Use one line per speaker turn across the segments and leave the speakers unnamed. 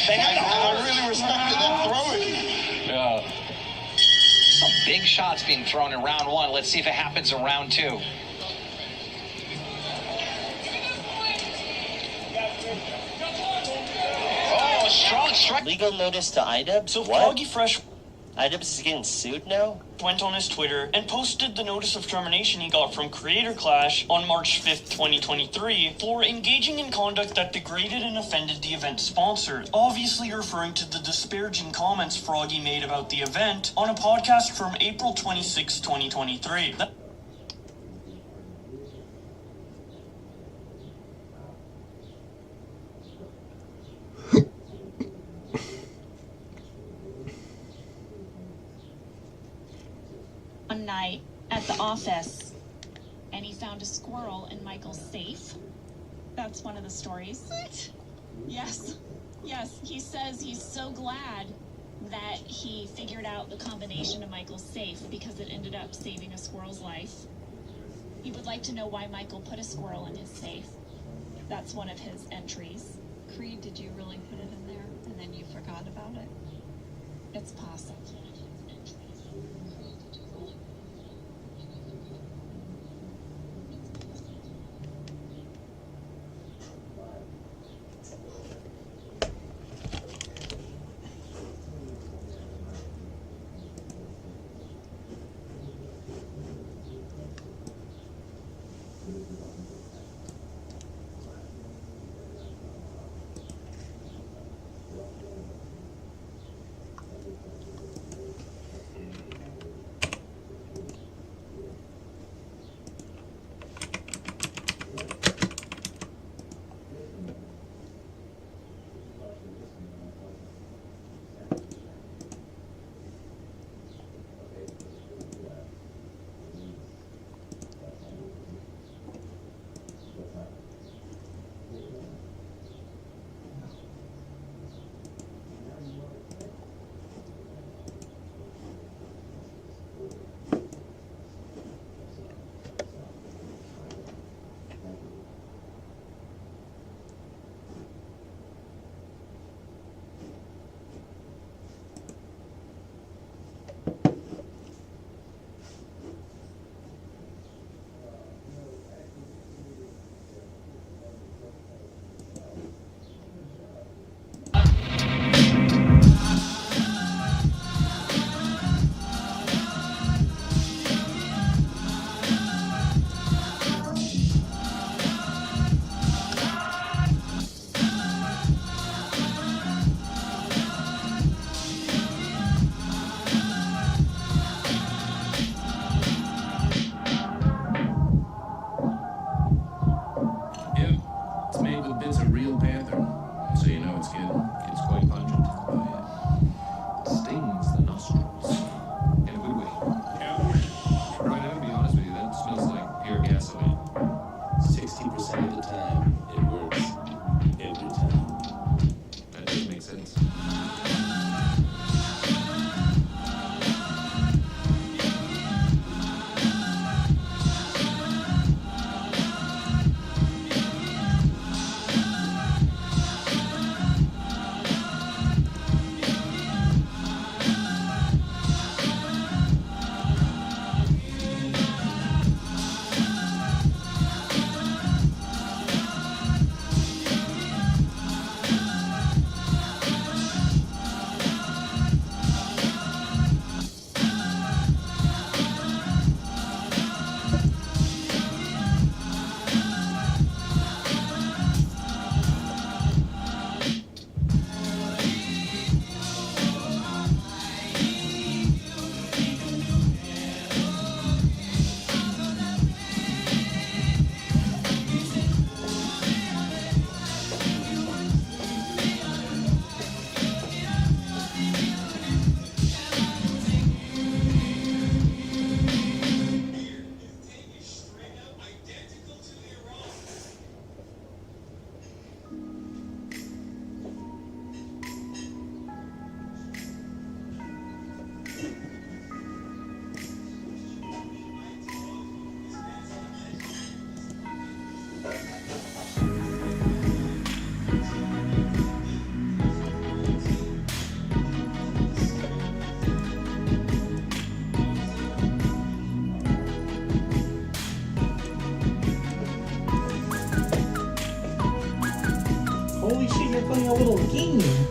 I really respected that throwing.
Yeah. Some big shots being thrown in round one. Let's see if it happens in round two. Oh, strong strike.
Legal notice to 𝖏𝖓𝖓𝖉?
So
What?
Froggy Fresh
𝖏𝖓𝖓𝖉 is getting sued now?
went on his Twitter and posted the notice of termination he got from Creator Clash on March 5th, 2023 for engaging in conduct that degraded and offended the event sponsors, obviously referring to the disparaging comments Froggy made about the event on a podcast from April 26, 2023.
One night at the office, and he found a squirrel in Michael's safe. That's one of the stories.
What?
Yes. He says he's so glad that he figured out the combination of Michael's safe because it ended up saving a squirrel's life. He would like to know why Michael put a squirrel in his safe. That's one of his entries.
Creed, did you really put it in there and then you forgot about it?
It's possible.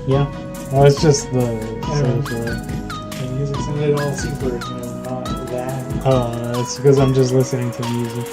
Yeah. Well, it's just the music sounded all super, not that. Oh, that's because I'm just listening to music.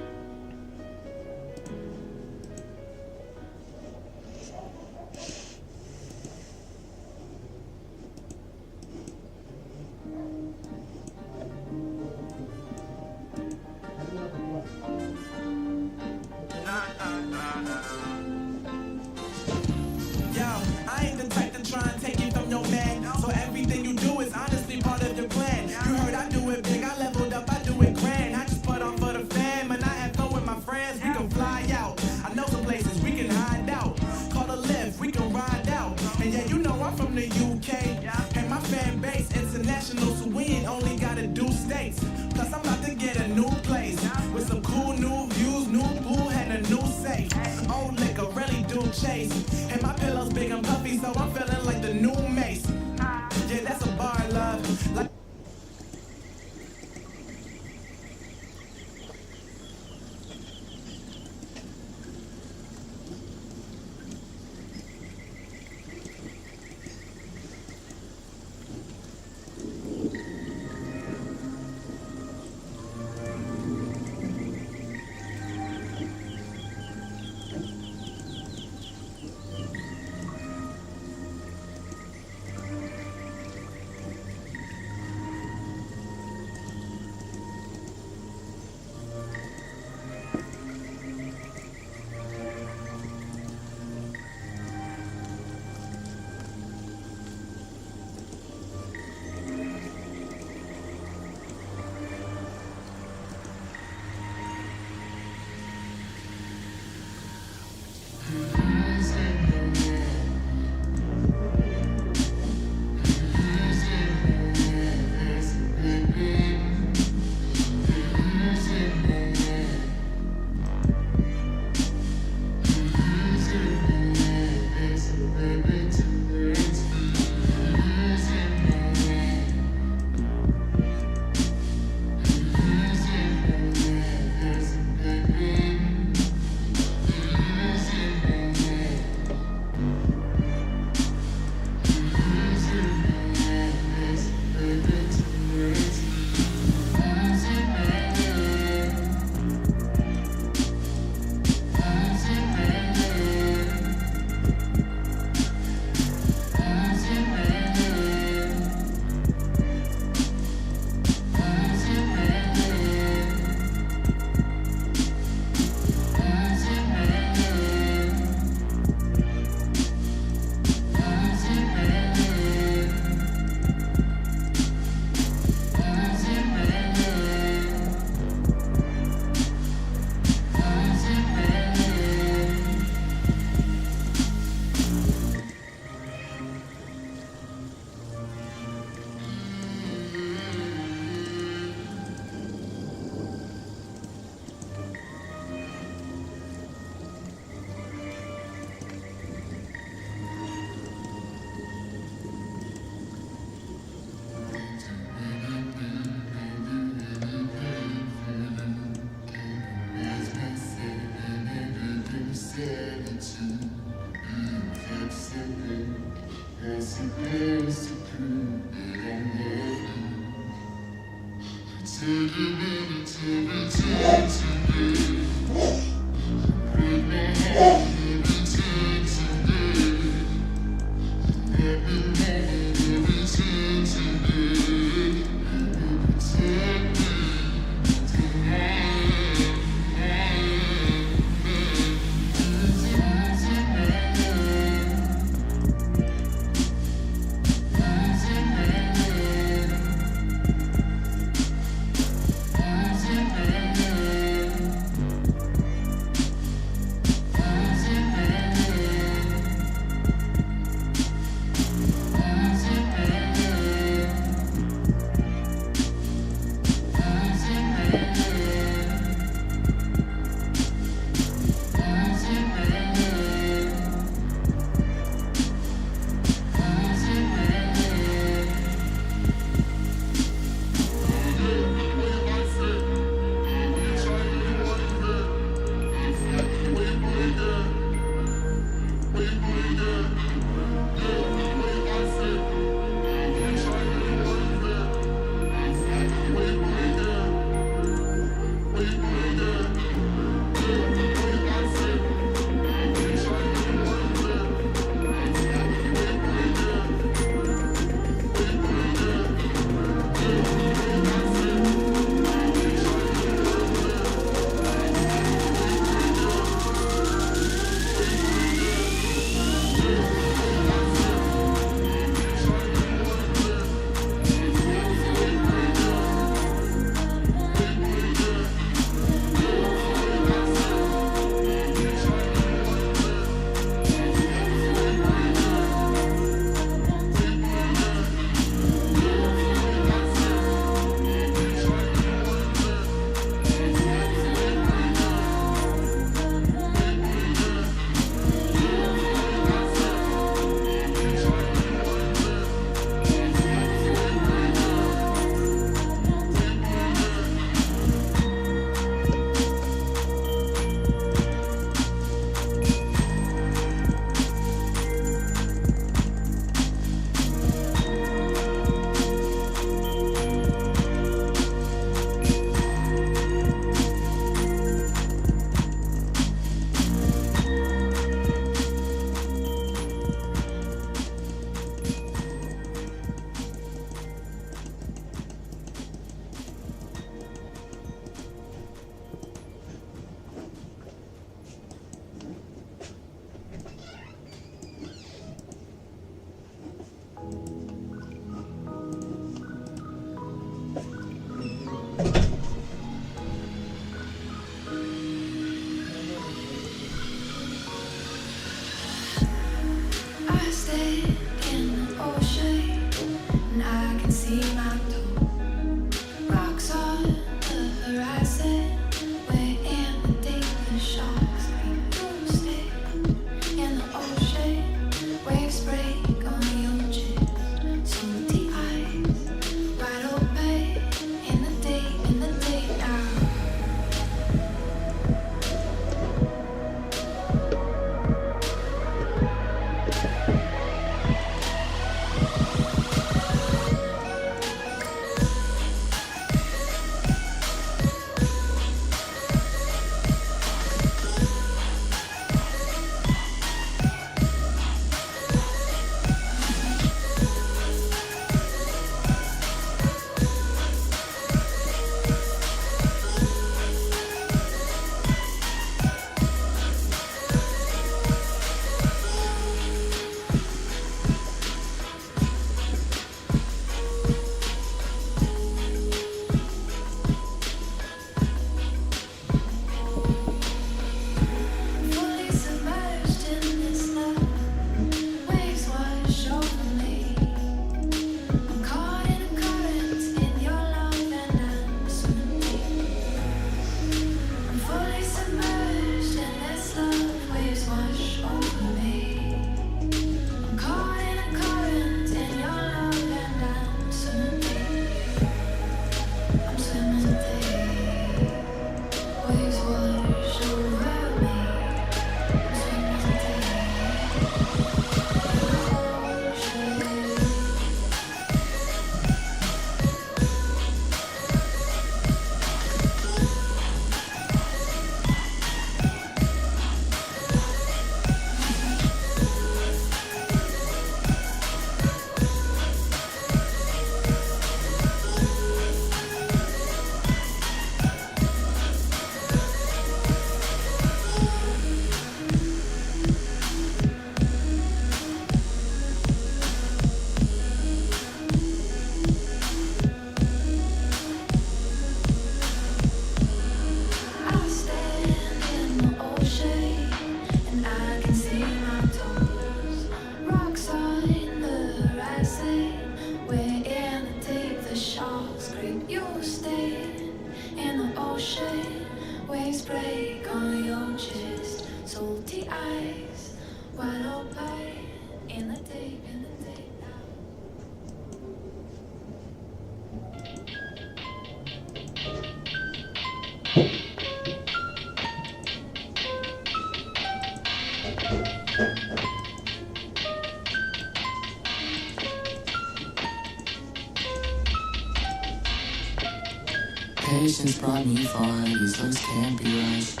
Patience brought me far, these looks can't be rushed.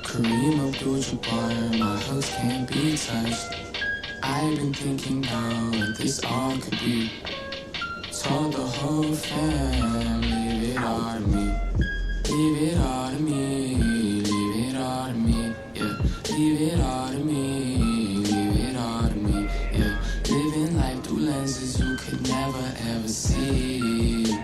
𝖏𝖆𝖓𝖗𝖔, my hooks can't be touched. I've been thinking about what this all could be. Told the whole fam, leave it all to me. Leave it all to me, leave it all to me, yeah. Leave it all to me, leave it all to me, yeah. Living life through lenses you could never ever see.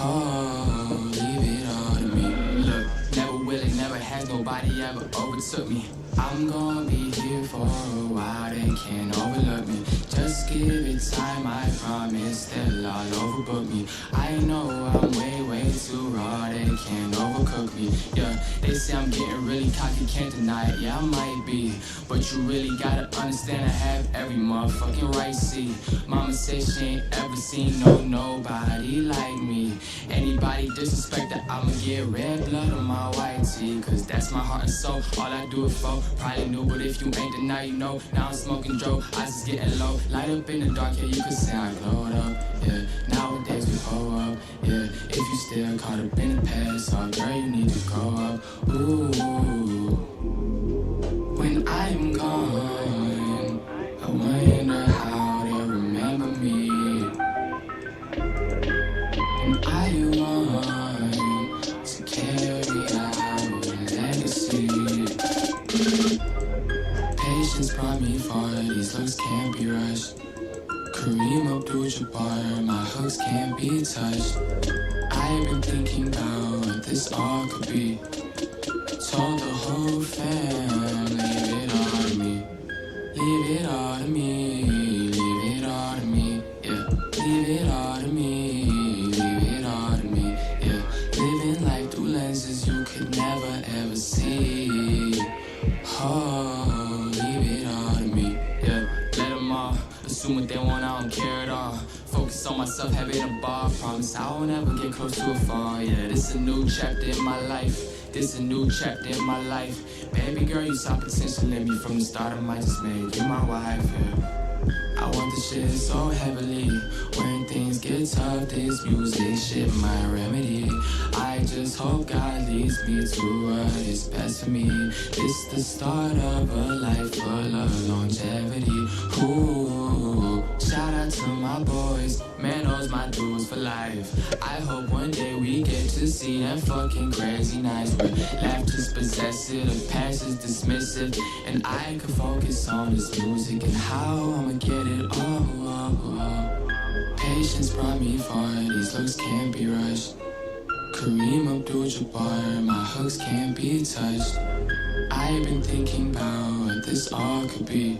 Oh, leave it all to me. Look, never will it, never has nobody ever overtook me. I'm gonna be here for a while, they can't overlook me. Just give it time, I promise they'll all overbook me. I know I'm way too raw, they can't overcook me. Yeah, they say I'm getting really cocky, can't deny it, yeah I might be. But you really gotta understand I have every motherfucking right, see. Mama said she ain't ever seen nobody like me. Anybody disrespect that, I'ma get red blood on my white tee. Cause that's my heart and soul, all I do it for. Probably knew, but if you ain't, then now you know. Now I'm smoking dope, I just getting low. Light up in the dark, yeah, you could say I glowed up, yeah. Nowadays we hold up, yeah. If you still caught up in the past, oh girl, you need to grow up. Ooh, when I'm gone, I wonder how they'll remember me. And I want to carry out a legacy. Patience brought me far, these looks can't be rushed. 𝖏𝖆𝖓𝖗𝖔, my hooks can't be touched. I've been thinking about what this all could be. Told the whole fam, leave it all to me. Leave it all to me. assume what they want, I don't care at all. Focus on myself, have it a bar. Promise I won't ever get close to a fall. Yeah, this a new chapter in my life. This a new chapter in my life. Baby girl, you saw potential in me from the start. I might just make you my wife, yeah. I want this shit so heavily. When things get tough, this music shit my remedy. I just hope God leads me to what is best for me. It's the start of a life full of longevity. Ooh, shout out to my boys. Man knows my dudes for life. I hope one day we get to see them fucking crazy nights where laughter's possessive, the past is dismissive, and I can focus on this music and how I'ma get it all. Patience brought me far, these looks can't be rushed. Kareem Abdul-Jabbar, my hooks can't be touched. I've been thinking about what this all could be.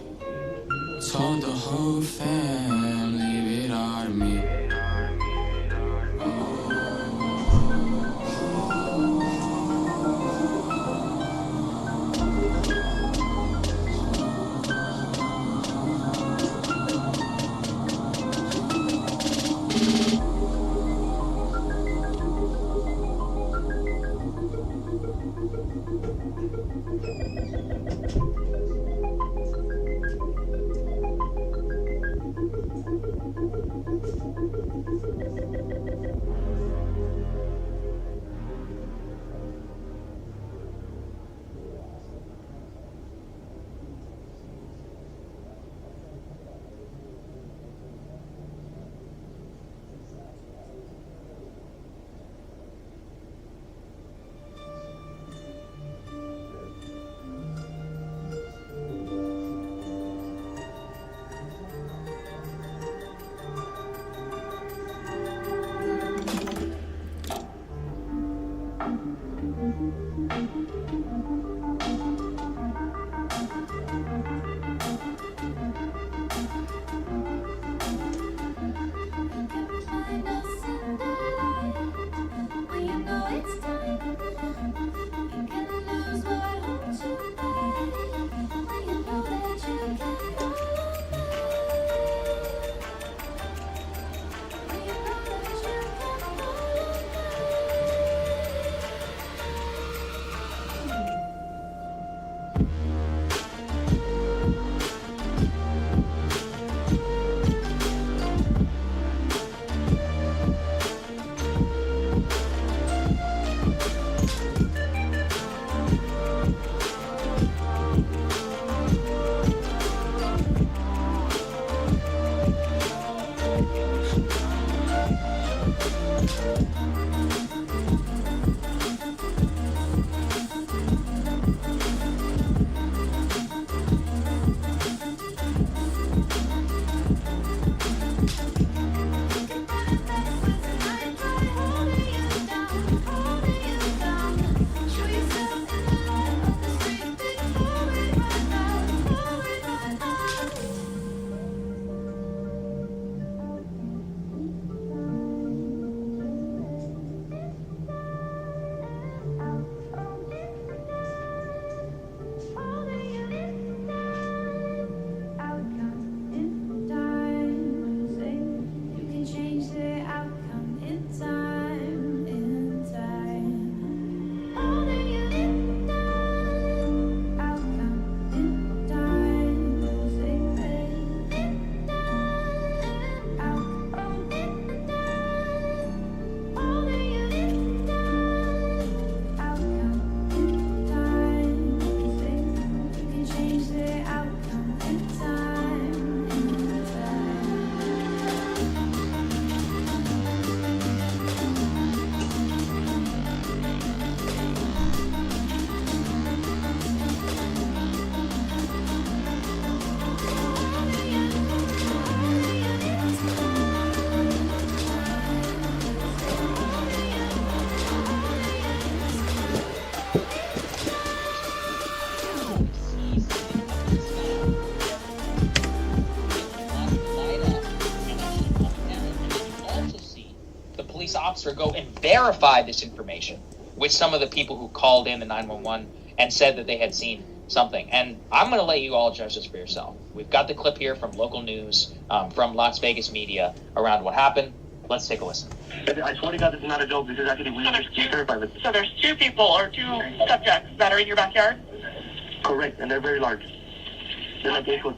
Told the whole fam, leave it all to me.
officer go and verify this information with some of the people who called in the 911 and said that they had seen something. And I'm going to let you all judge this for yourself. We've got the clip here from local news, from Las Vegas media around what happened. Let's take a listen.
I swear to God, this is not a joke. This is actually weird.
So there's two people or two subjects that are in your backyard?
Correct, and they're very large. They're like 8 foot,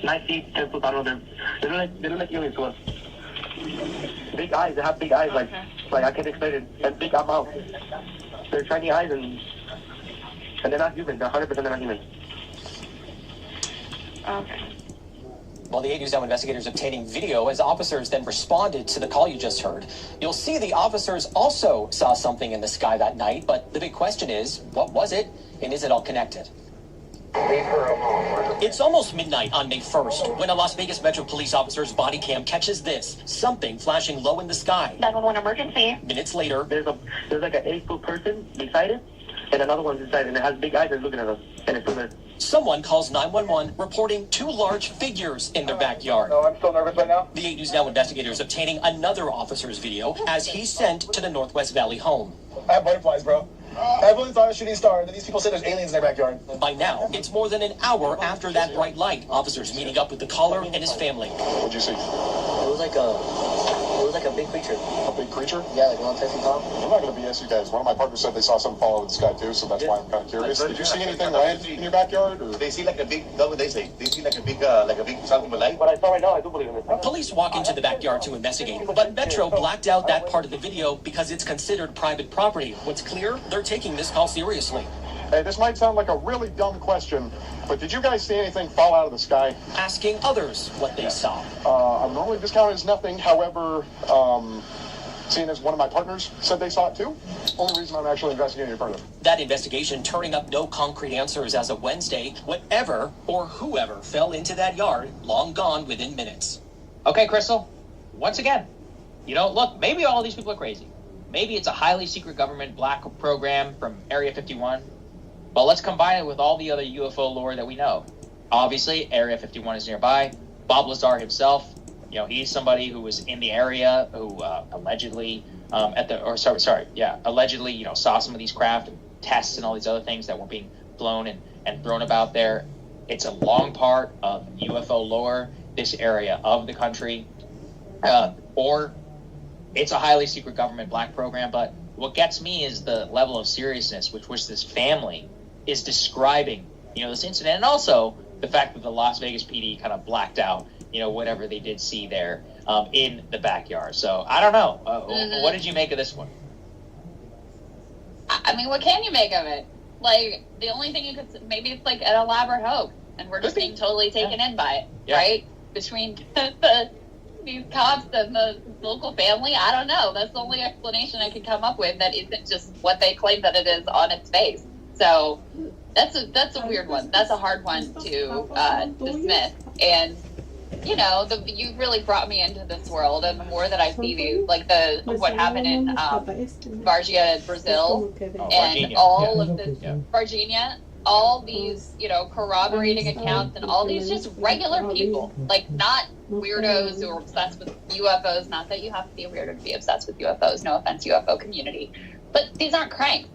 9 feet, 10 foot. I don't know. They look like aliens to us. Big eyes. They have big eyes. Like I can't explain it. And big mouth. They're shiny eyes and they're not human. They're 100% they're not human.
Okay.
While the 8 News Now investigators obtaining video as officers then responded to the call you just heard. You'll see the officers also saw something in the sky that night, but the big question is, what was it, and is it all connected? It's almost midnight on May 1st when a Las Vegas Metro Police officer's body cam catches this, something flashing low in the sky.
911 emergency.
Minutes later,
There's like an 8 foot person beside it, and another one's beside it, and it has big eyes and looking at us, and it's there.
someone calls 911 reporting 2 large figures in their backyard.
No, I'm still nervous right now.
The 8 News Now investigators obtaining another officer's video as he's sent to the 𝖏𝖆𝖓𝖉𝖗𝖔 home.
I have butterflies, bro. Everyone saw a shooting star, and then these people say there's aliens in their backyard.
By now, it's more than an hour after that bright light. Officers meeting up with the caller and his family.
What'd you see?
It was like a big creature.
A big creature?
Yeah, like 1 10 feet tall.
I'm not going to BS you guys. One of my partners said they saw something fall out of the sky too, so that's why I'm kind of curious. Did you see anything land in your backyard? Or?
They see like a big, that's what they say. They see like a big something with light.
What I saw right now, I do believe in it.
Police walk into the backyard to investigate, but Metro blacked out that part of the video because it's considered private property. What's clear, they're taking this call seriously.
Hey, this might sound like a really dumb question, but did you guys see anything fall out of the sky?
Asking others what they saw.
I would normally discount it as nothing. However, seeing as one of my partners said they saw it too, only reason I'm actually investigating it further.
That investigation turning up no concrete answers as of Wednesday. Whatever or whoever fell into that yard, long gone within minutes.
Okay, Crystal, once again, look, maybe all these people are crazy. Maybe it's a highly secret government black program from Area 51. But let's combine it with all the other UFO lore that we know. Obviously, Area 51 is nearby. Bob Lazar himself, he's somebody who was in the area who allegedly allegedly, saw some of these craft and tests and all these other things that were being blown and thrown about there. It's a long part of UFO lore, this area of the country. Or it's a highly secret government black program. But what gets me is the level of seriousness with which this family is describing, this incident, and also the fact that the Las Vegas PD kind of blacked out, whatever they did see there in the backyard. So I don't know. What did you make of this one?
I mean, what can you make of it? Like, the only thing you could, maybe it's like an elaborate hoax, and we're just being totally taken in by it, right? Between these cops and the local family, I don't know. That's the only explanation I could come up with that isn't just what they claim that it is on its face. So that's a weird one. That's a hard one to dismiss. And you really brought me into this world, and the more that I see these, like what happened in 𝖏𝖓𝖓𝖗𝖏, Brazil, and all of this Virginia, all these corroborating accounts, and all these just regular people, like not weirdos who are obsessed with UFOs. Not that you have to be a weirdo to be obsessed with UFOs. No offense, UFO community, but these aren't cranks.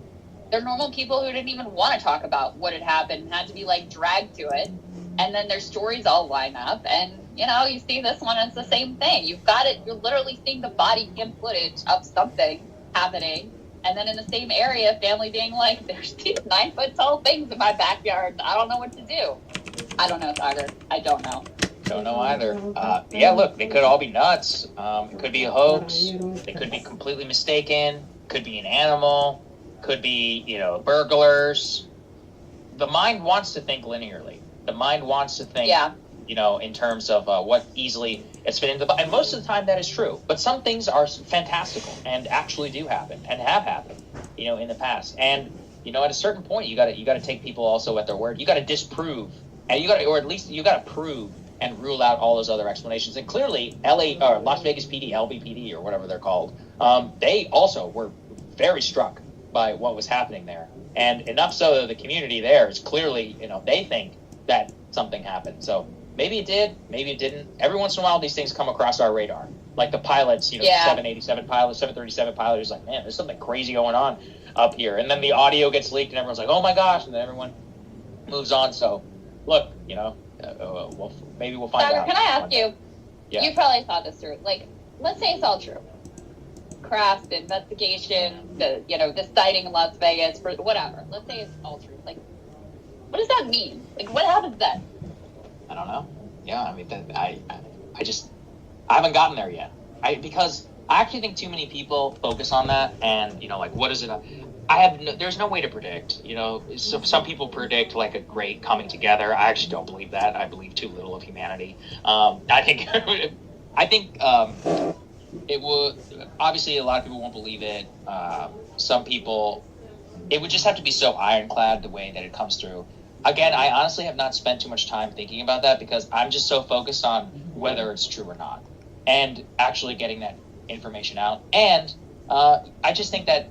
They're normal people who didn't even want to talk about what had happened and had to be dragged to it. And then their stories all line up, and you see this one, it's the same thing. You've got it. You're literally seeing the body cam footage of something happening, and then in the same area, family being like, "There's these 9 foot tall things in my backyard. I don't know what to do." I don't know, Tiger. I don't know.
Don't know either. Look, they could all be nuts. It could be a hoax. They could be completely mistaken. Could be an animal. Could be, burglars. The mind wants to think linearly. The mind wants to think, in terms of what easily it's fit into. And most of the time that is true. But some things are fantastical and actually do happen and have happened, in the past. And, at a certain point, you got to take people also at their word. You got to disprove, and or at least you got to prove and rule out all those other explanations. And clearly, Las Vegas PD, LVPD, or whatever they're called, they also were very struck by what was happening there. And enough so that the community there is clearly, they think that something happened. So maybe it did, maybe it didn't. Every once in a while, these things come across our radar. Like the pilots, 787 pilot, 737 pilot is like, man, there's something crazy going on up here. And then the audio gets leaked and everyone's like, oh my gosh. And then everyone moves on. So, look, maybe we'll find out.
Can I ask you?
Yeah.
You probably thought this through. Like, let's say it's all true. Craft, the investigation, the sighting in Las Vegas, for whatever. Let's say it's all true. Like, what does that mean? Like, what happens then?
I don't know. Yeah, I mean, I haven't gotten there yet. Because I actually think too many people focus on that, and what is it? There's no way to predict. So some people predict like a great coming together. I actually don't believe that. I believe too little of humanity. I think it would. Obviously, a lot of people won't believe it. Some people, it would just have to be so ironclad the way that it comes through. Again, I honestly have not spent too much time thinking about that because I'm just so focused on whether it's true or not, and actually getting that information out. And I just think that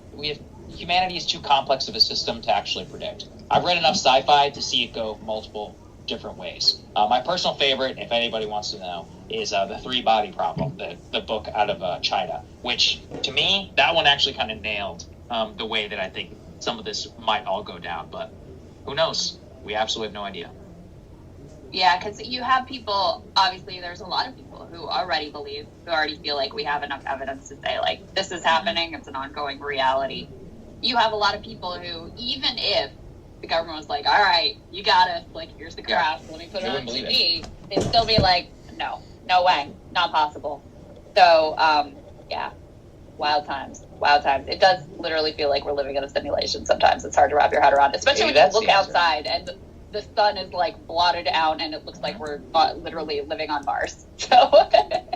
humanity is too complex of a system to actually predict. I've read enough sci-fi to see it go multiple different ways. My personal favorite, if anybody wants to know, is the three-body problem, the book out of China, which, to me, that one actually kind of nailed the way that I think some of this might all go down. But who knows? We absolutely have no idea.
Yeah, because you have people, obviously there's a lot of people who already feel like we have enough evidence to say, like, this is happening, it's an ongoing reality. You have a lot of people who, even if the government was like, all right, you got us, like, here's the craft, let me put it on TV, they'd still be like, no way, not possible. So, wild times. It does literally feel like we're living in a simulation sometimes. It's hard to wrap your head around, especially when you look outside and the sun is like blotted out and it looks like we're literally living on Mars. So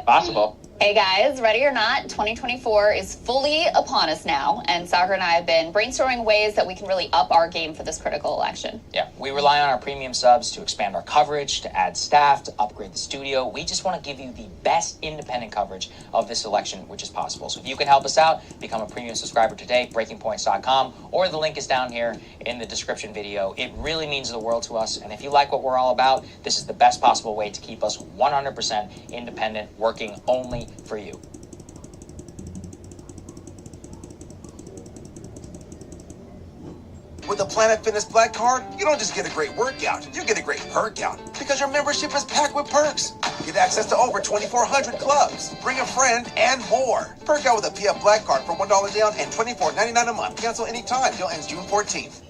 possible.
Hey guys, ready or not, 2024 is fully upon us now, and Sahar and I have been brainstorming ways that we can really up our game for this critical election.
Yeah, we rely on our premium subs to expand our coverage, to add staff, to upgrade the studio. We just want to give you the best independent coverage of this election, which is possible. So if you can help us out, become a premium subscriber today, breakingpoints.com, or the link is down here in the description video. It really means the world to us, and if you like what we're all about, this is the best possible way to keep us 100% independent, working only for you.
With the Planet Fitness Black Card, you don't just get a great workout, you get a great perk out because your membership is packed with perks. Get access to over 2,400 clubs, bring a friend, and more. Perk out with a PF Black Card for $1 down and $24.99 a month. Cancel anytime. Deal ends June 14th.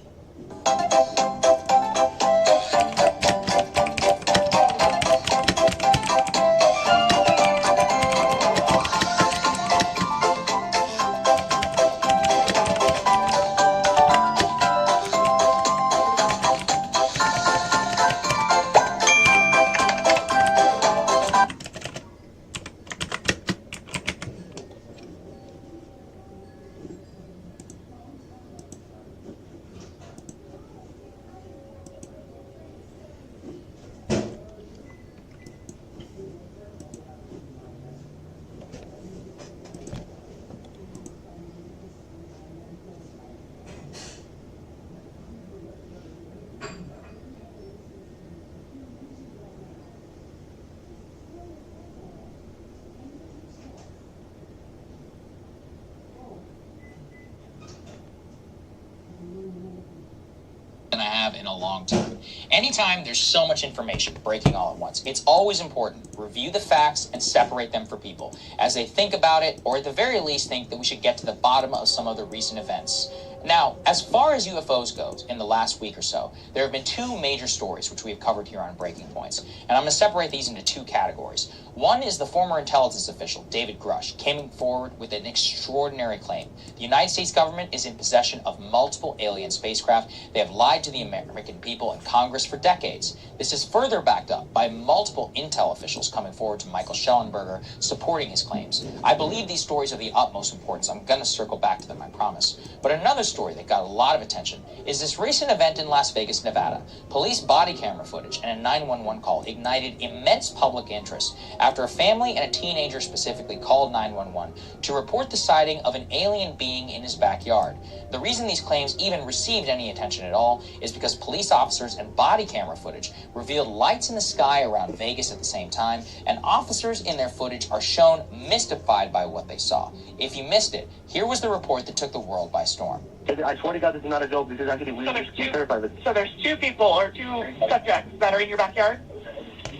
than I have in a long time. Anytime there's so much information breaking all at once, it's always important to review the facts and separate them for people as they think about it, or at the very least think that we should get to the bottom of some of the recent events. Now, as far as UFOs goes, in the last week or so, there have been two major stories which we have covered here on Breaking Points, and I'm going to separate these into two categories. One is the former intelligence official, David Grush, came forward with an extraordinary claim. The United States government is in possession of multiple alien spacecraft. They have lied to the American people and Congress for decades. This is further backed up by multiple intel officials coming forward to Michael Schellenberger supporting his claims. I believe these stories are the utmost importance. I'm going to circle back to them, I promise. But another story that got a lot of attention is this recent event in Las Vegas, Nevada. Police body camera footage and a 911 call ignited immense public interest after a family and a teenager specifically called 911 to report the sighting of an alien being in his backyard. The reason these claims even received any attention at all is because police officers and body camera footage revealed lights in the sky around Vegas at the same time, and officers in their footage are shown mystified by what they saw. If you missed it, here was the report that took the world by storm.
I swear to God, this is not a joke. This is actually weird. I'm terrified of it.
So there's two people or two subjects that are in your backyard?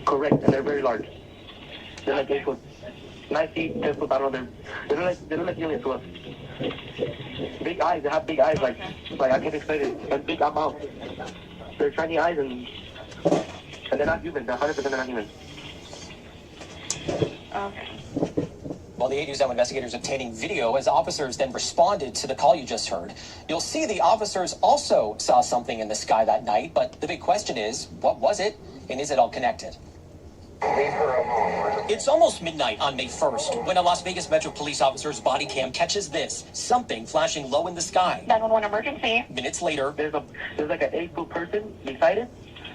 Correct, and they're very large. They're like 8 foot, 9 feet, 10 foot. I don't know. They look like aliens to us. Big eyes. They have big eyes, like I can't explain it. And big mouth. They're shiny eyes, and they're not human. They're 100% they're not human.
Okay.
While the 𝖏𝖓𝖓𝖗 investigators obtaining video as officers then responded to the call you just heard. You'll see the officers also saw something in the sky that night, but the big question is, what was it, and is it all connected? It's almost midnight on May 1st when a Las Vegas Metro police officer's body cam catches this, something flashing low in the sky.
911 emergency.
Minutes later,
there's like an 8-foot person beside it,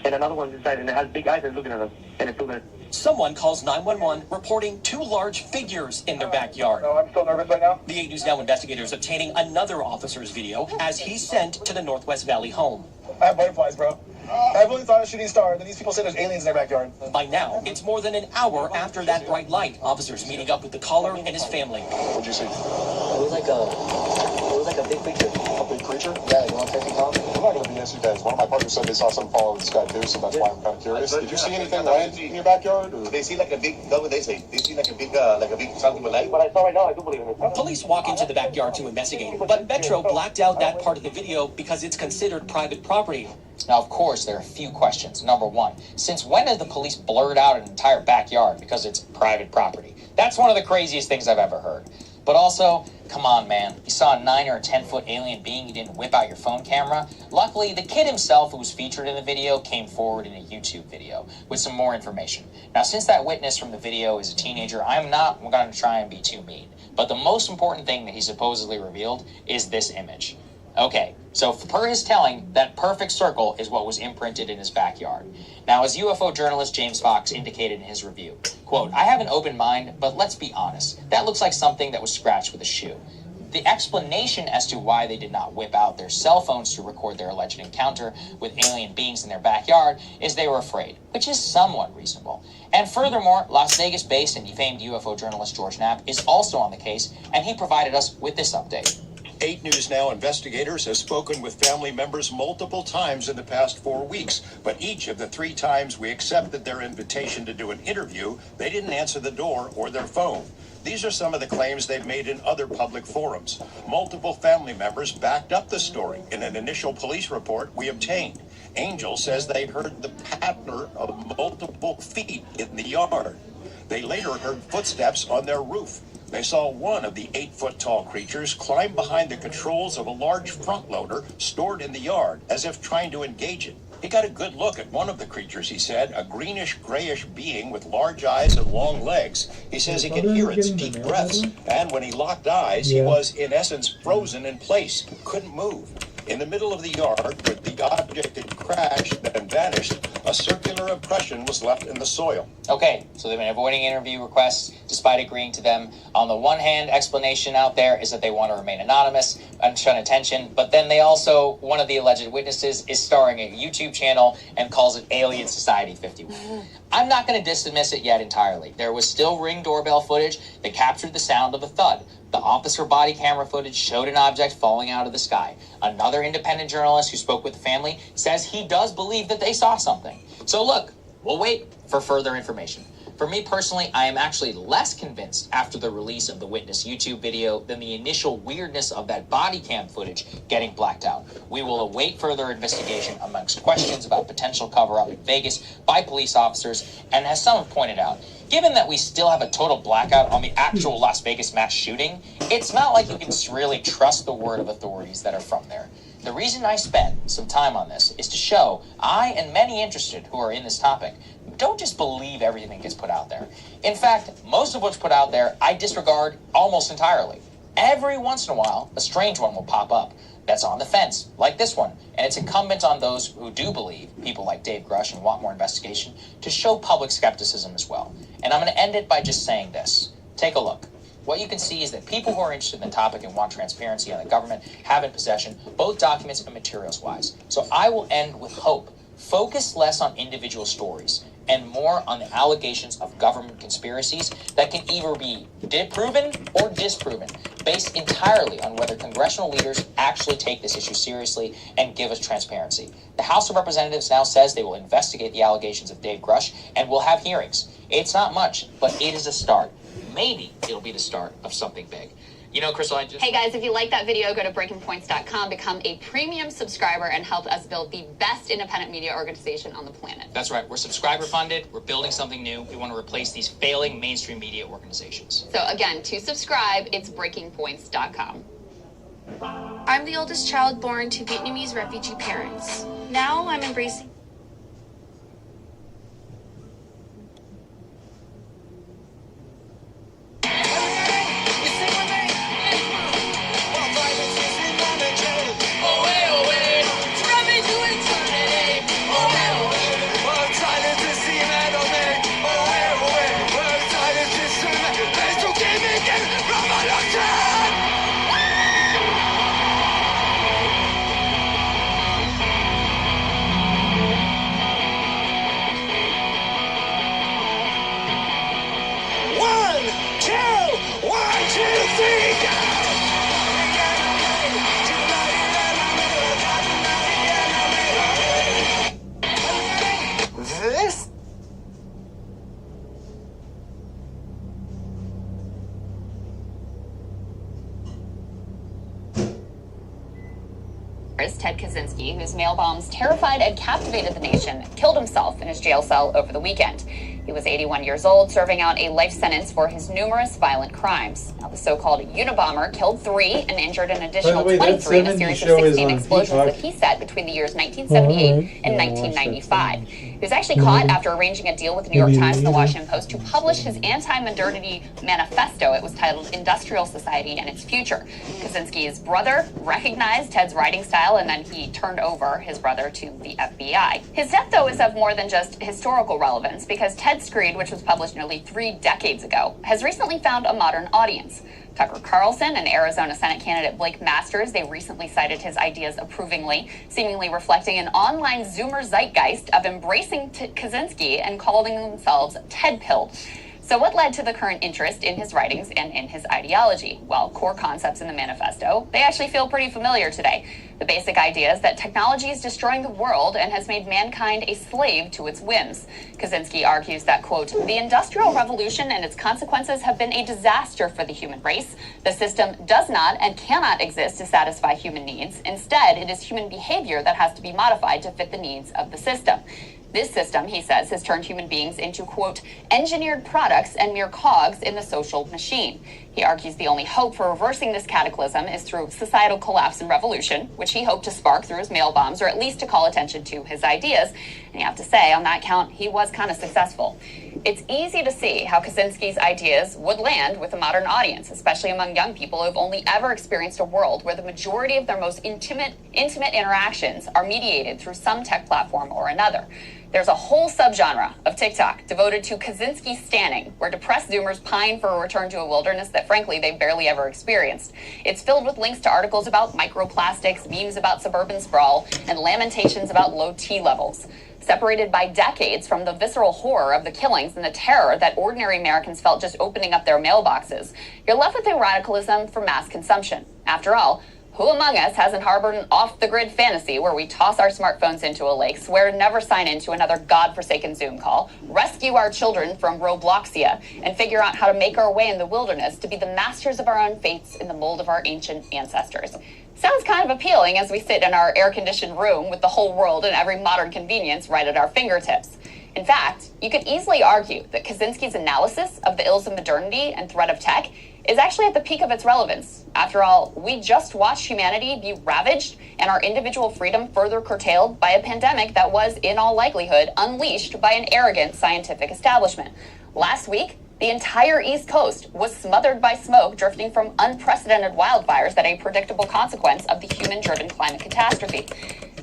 and another one's inside, and it has big eyes and looking at us, and it's still there.
Someone calls 911 reporting 2 large figures in their backyard.
No, I'm still nervous right now.
The 8 News Now investigators obtaining another officer's video as he's sent to the Northwest Valley home.
I have butterflies, bro. I really thought a shooting star, then these people say there's aliens in their backyard.
By now, it's more than an hour after that bright light. Officers meeting up with the caller and his family.
What'd you see? It was like a big creature.
A big creature?
Yeah, you want to take it off?
I'm not going to BS you guys. One of my partners said they saw something fall in the sky too, so that's why I'm kind of curious. Did you see anything land in your backyard? Or?
They see like a big, that's what they say. They see like a big something with light.
What I saw right now, I do believe in it.
Police walk into the backyard to investigate, but Metro blacked out that part of the video because it's considered private property.
Now, of course, there are a few questions. Number one, since when have the police blurred out an entire backyard because it's private property? That's one of the craziest things I've ever heard. But also, come on, man. You saw a 9 or 10 foot alien being, you didn't whip out your phone camera. Luckily, the kid himself who was featured in the video came forward in a YouTube video with some more information. Now, since that witness from the video is a teenager, I'm not going to try and be too mean. But the most important thing that he supposedly revealed is this image. Okay, so per his telling, that perfect circle is what was imprinted in his backyard. Now, as UFO journalist James Fox indicated in his review, quote, "I have an open mind, but let's be honest. That looks like something that was scratched with a shoe." The explanation as to why they did not whip out their cell phones to record their alleged encounter with alien beings in their backyard is they were afraid, which is somewhat reasonable. And furthermore, Las Vegas-based and famed UFO journalist George Knapp is also on the case, and he provided us with this update.
8 News Now investigators have spoken with family members multiple times in the past 4 weeks, but each of the 3 times we accepted their invitation to do an interview, they didn't answer the door or their phone. These are some of the claims they've made in other public forums. Multiple family members backed up the story in an initial police report we obtained. Angel says they heard the patter of multiple feet in the yard. They later heard footsteps on their roof. They saw one of the 8-foot-tall creatures climb behind the controls of a large front loader stored in the yard, as if trying to engage it. He got a good look at one of the creatures, he said, a greenish-grayish being with large eyes and long legs. He says he could hear its deep breaths, and when he locked eyes, he was, in essence, frozen in place, couldn't move. In the middle of the yard, where the object had crashed and vanished, a circular impression was left in the soil.
Okay, so they've been avoiding interview requests despite agreeing to them. On the one hand, explanation out there is that they want to remain anonymous and shun attention, but then they also, one of the alleged witnesses is starring a YouTube channel and calls it Alien Society 51. I'm not going to dismiss it yet entirely. There was still Ring doorbell footage that captured the sound of a thud. The officer body camera footage showed an object falling out of the sky. Another independent journalist who spoke with the family says he does believe that they saw something. So look, we'll wait for further information. For me personally, I am actually less convinced after the release of the Witness YouTube video than the initial weirdness of that body cam footage getting blacked out. We will await further investigation amongst questions about potential cover-up in Vegas by police officers, and as some have pointed out, given that we still have a total blackout on the actual Las Vegas mass shooting, it's not like you can really trust the word of authorities that are from there. The reason I spent some time on this is to show I and many interested who are in this topic don't just believe everything that gets put out there. In fact, most of what's put out there I disregard almost entirely. Every once in a while, a strange one will pop up that's on the fence, like this one, and it's incumbent on those who do believe, people like Dave Grush and want more investigation, to show public skepticism as well. And I'm going to end it by just saying this. Take a look. What you can see is that people who are interested in the topic and want transparency on the government have in possession both documents and materials-wise. So I will end with hope. Focus less on individual stories and more on the allegations of government conspiracies that can either be proven or disproven, based entirely on whether congressional leaders actually take this issue seriously and give us transparency. The House of Representatives now says they will investigate the allegations of Dave Grush and will have hearings. It's not much, but it is a start. Maybe it'll be the start of something big. You know, Crystal,
Hey guys, if you like that video, go to breakingpoints.com, become a premium subscriber, and help us build the best independent media organization on the planet.
That's right. We're subscriber funded. We're building something new. We want to replace these failing mainstream media organizations.
So again, to subscribe, it's breakingpoints.com.
I'm the oldest child born to Vietnamese refugee parents. Now I'm embracing
Ted Kaczynski, whose mail bombs terrified and captivated the nation, killed himself in his jail cell over the weekend. He was 81 years old, serving out a life sentence for his numerous violent crimes. Now, the so-called Unabomber killed 3 and injured an additional 23 in a series of 16 explosions that he set between the years 1978 and 1995. He was actually caught after arranging a deal with the New York Times and the Washington Post to publish his anti-modernity manifesto. It was titled Industrial Society and Its Future. Kaczynski's brother recognized Ted's writing style, and then he turned over his brother to the FBI. His death, though, is of more than just historical relevance, because Ted's Screed, which was published nearly 3 decades ago, has recently found a modern audience. Tucker Carlson and Arizona Senate candidate Blake Masters, they recently cited his ideas approvingly, seemingly reflecting an online Zoomer zeitgeist of embracing Kaczynski and calling themselves Ted-pilled. So what led to the current interest in his writings and in his ideology? Well, core concepts in the manifesto, they actually feel pretty familiar today. The basic idea is that technology is destroying the world and has made mankind a slave to its whims. Kaczynski argues that, quote, the Industrial Revolution and its consequences have been a disaster for the human race. The system does not and cannot exist to satisfy human needs. Instead, it is human behavior that has to be modified to fit the needs of the system. This system, he says, has turned human beings into, quote, engineered products and mere cogs in the social machine. He argues the only hope for reversing this cataclysm is through societal collapse and revolution, which he hoped to spark through his mail bombs, or at least to call attention to his ideas. And you have to say, on that count, he was kind of successful. It's easy to see how Kaczynski's ideas would land with a modern audience, especially among young people who have only ever experienced a world where the majority of their most intimate interactions are mediated through some tech platform or another. There's a whole subgenre of TikTok devoted to Kaczynski standing, where depressed Zoomers pine for a return to a wilderness that, frankly, they've barely ever experienced. It's filled with links to articles about microplastics, memes about suburban sprawl, and lamentations about low T levels. Separated by decades from the visceral horror of the killings and the terror that ordinary Americans felt just opening up their mailboxes, you're left with a radicalism for mass consumption. After all, who among us hasn't harbored an off-the-grid fantasy where we toss our smartphones into a lake, swear to never sign into another godforsaken Zoom call, rescue our children from Robloxia, and figure out how to make our way in the wilderness to be the masters of our own fates in the mold of our ancient ancestors? Sounds kind of appealing as we sit in our air-conditioned room with the whole world and every modern convenience right at our fingertips. In fact, you could easily argue that Kaczynski's analysis of the ills of modernity and threat of tech is actually at the peak of its relevance. After all, we just watched humanity be ravaged and our individual freedom further curtailed by a pandemic that was, in all likelihood, unleashed by an arrogant scientific establishment. Last week, the entire East Coast was smothered by smoke drifting from unprecedented wildfires that are a predictable consequence of the human-driven climate catastrophe.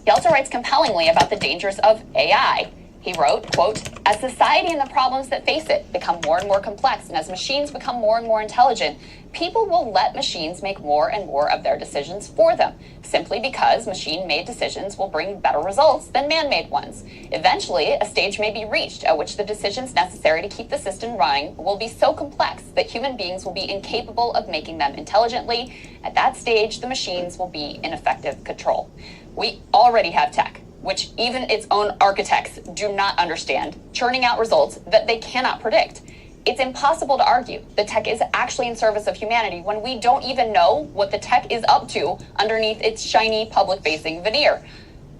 He also writes compellingly about the dangers of AI. He wrote, quote, "As society and the problems that face it become more and more complex, and as machines become more and more intelligent, people will let machines make more and more of their decisions for them, simply because machine-made decisions will bring better results than man-made ones. Eventually, a stage may be reached at which the decisions necessary to keep the system running will be so complex that human beings will be incapable of making them intelligently. At that stage, the machines will be in effective control." We already have tech, which even its own architects do not understand, churning out results that they cannot predict. It's impossible to argue that tech is actually in service of humanity when we don't even know what the tech is up to underneath its shiny public-facing veneer.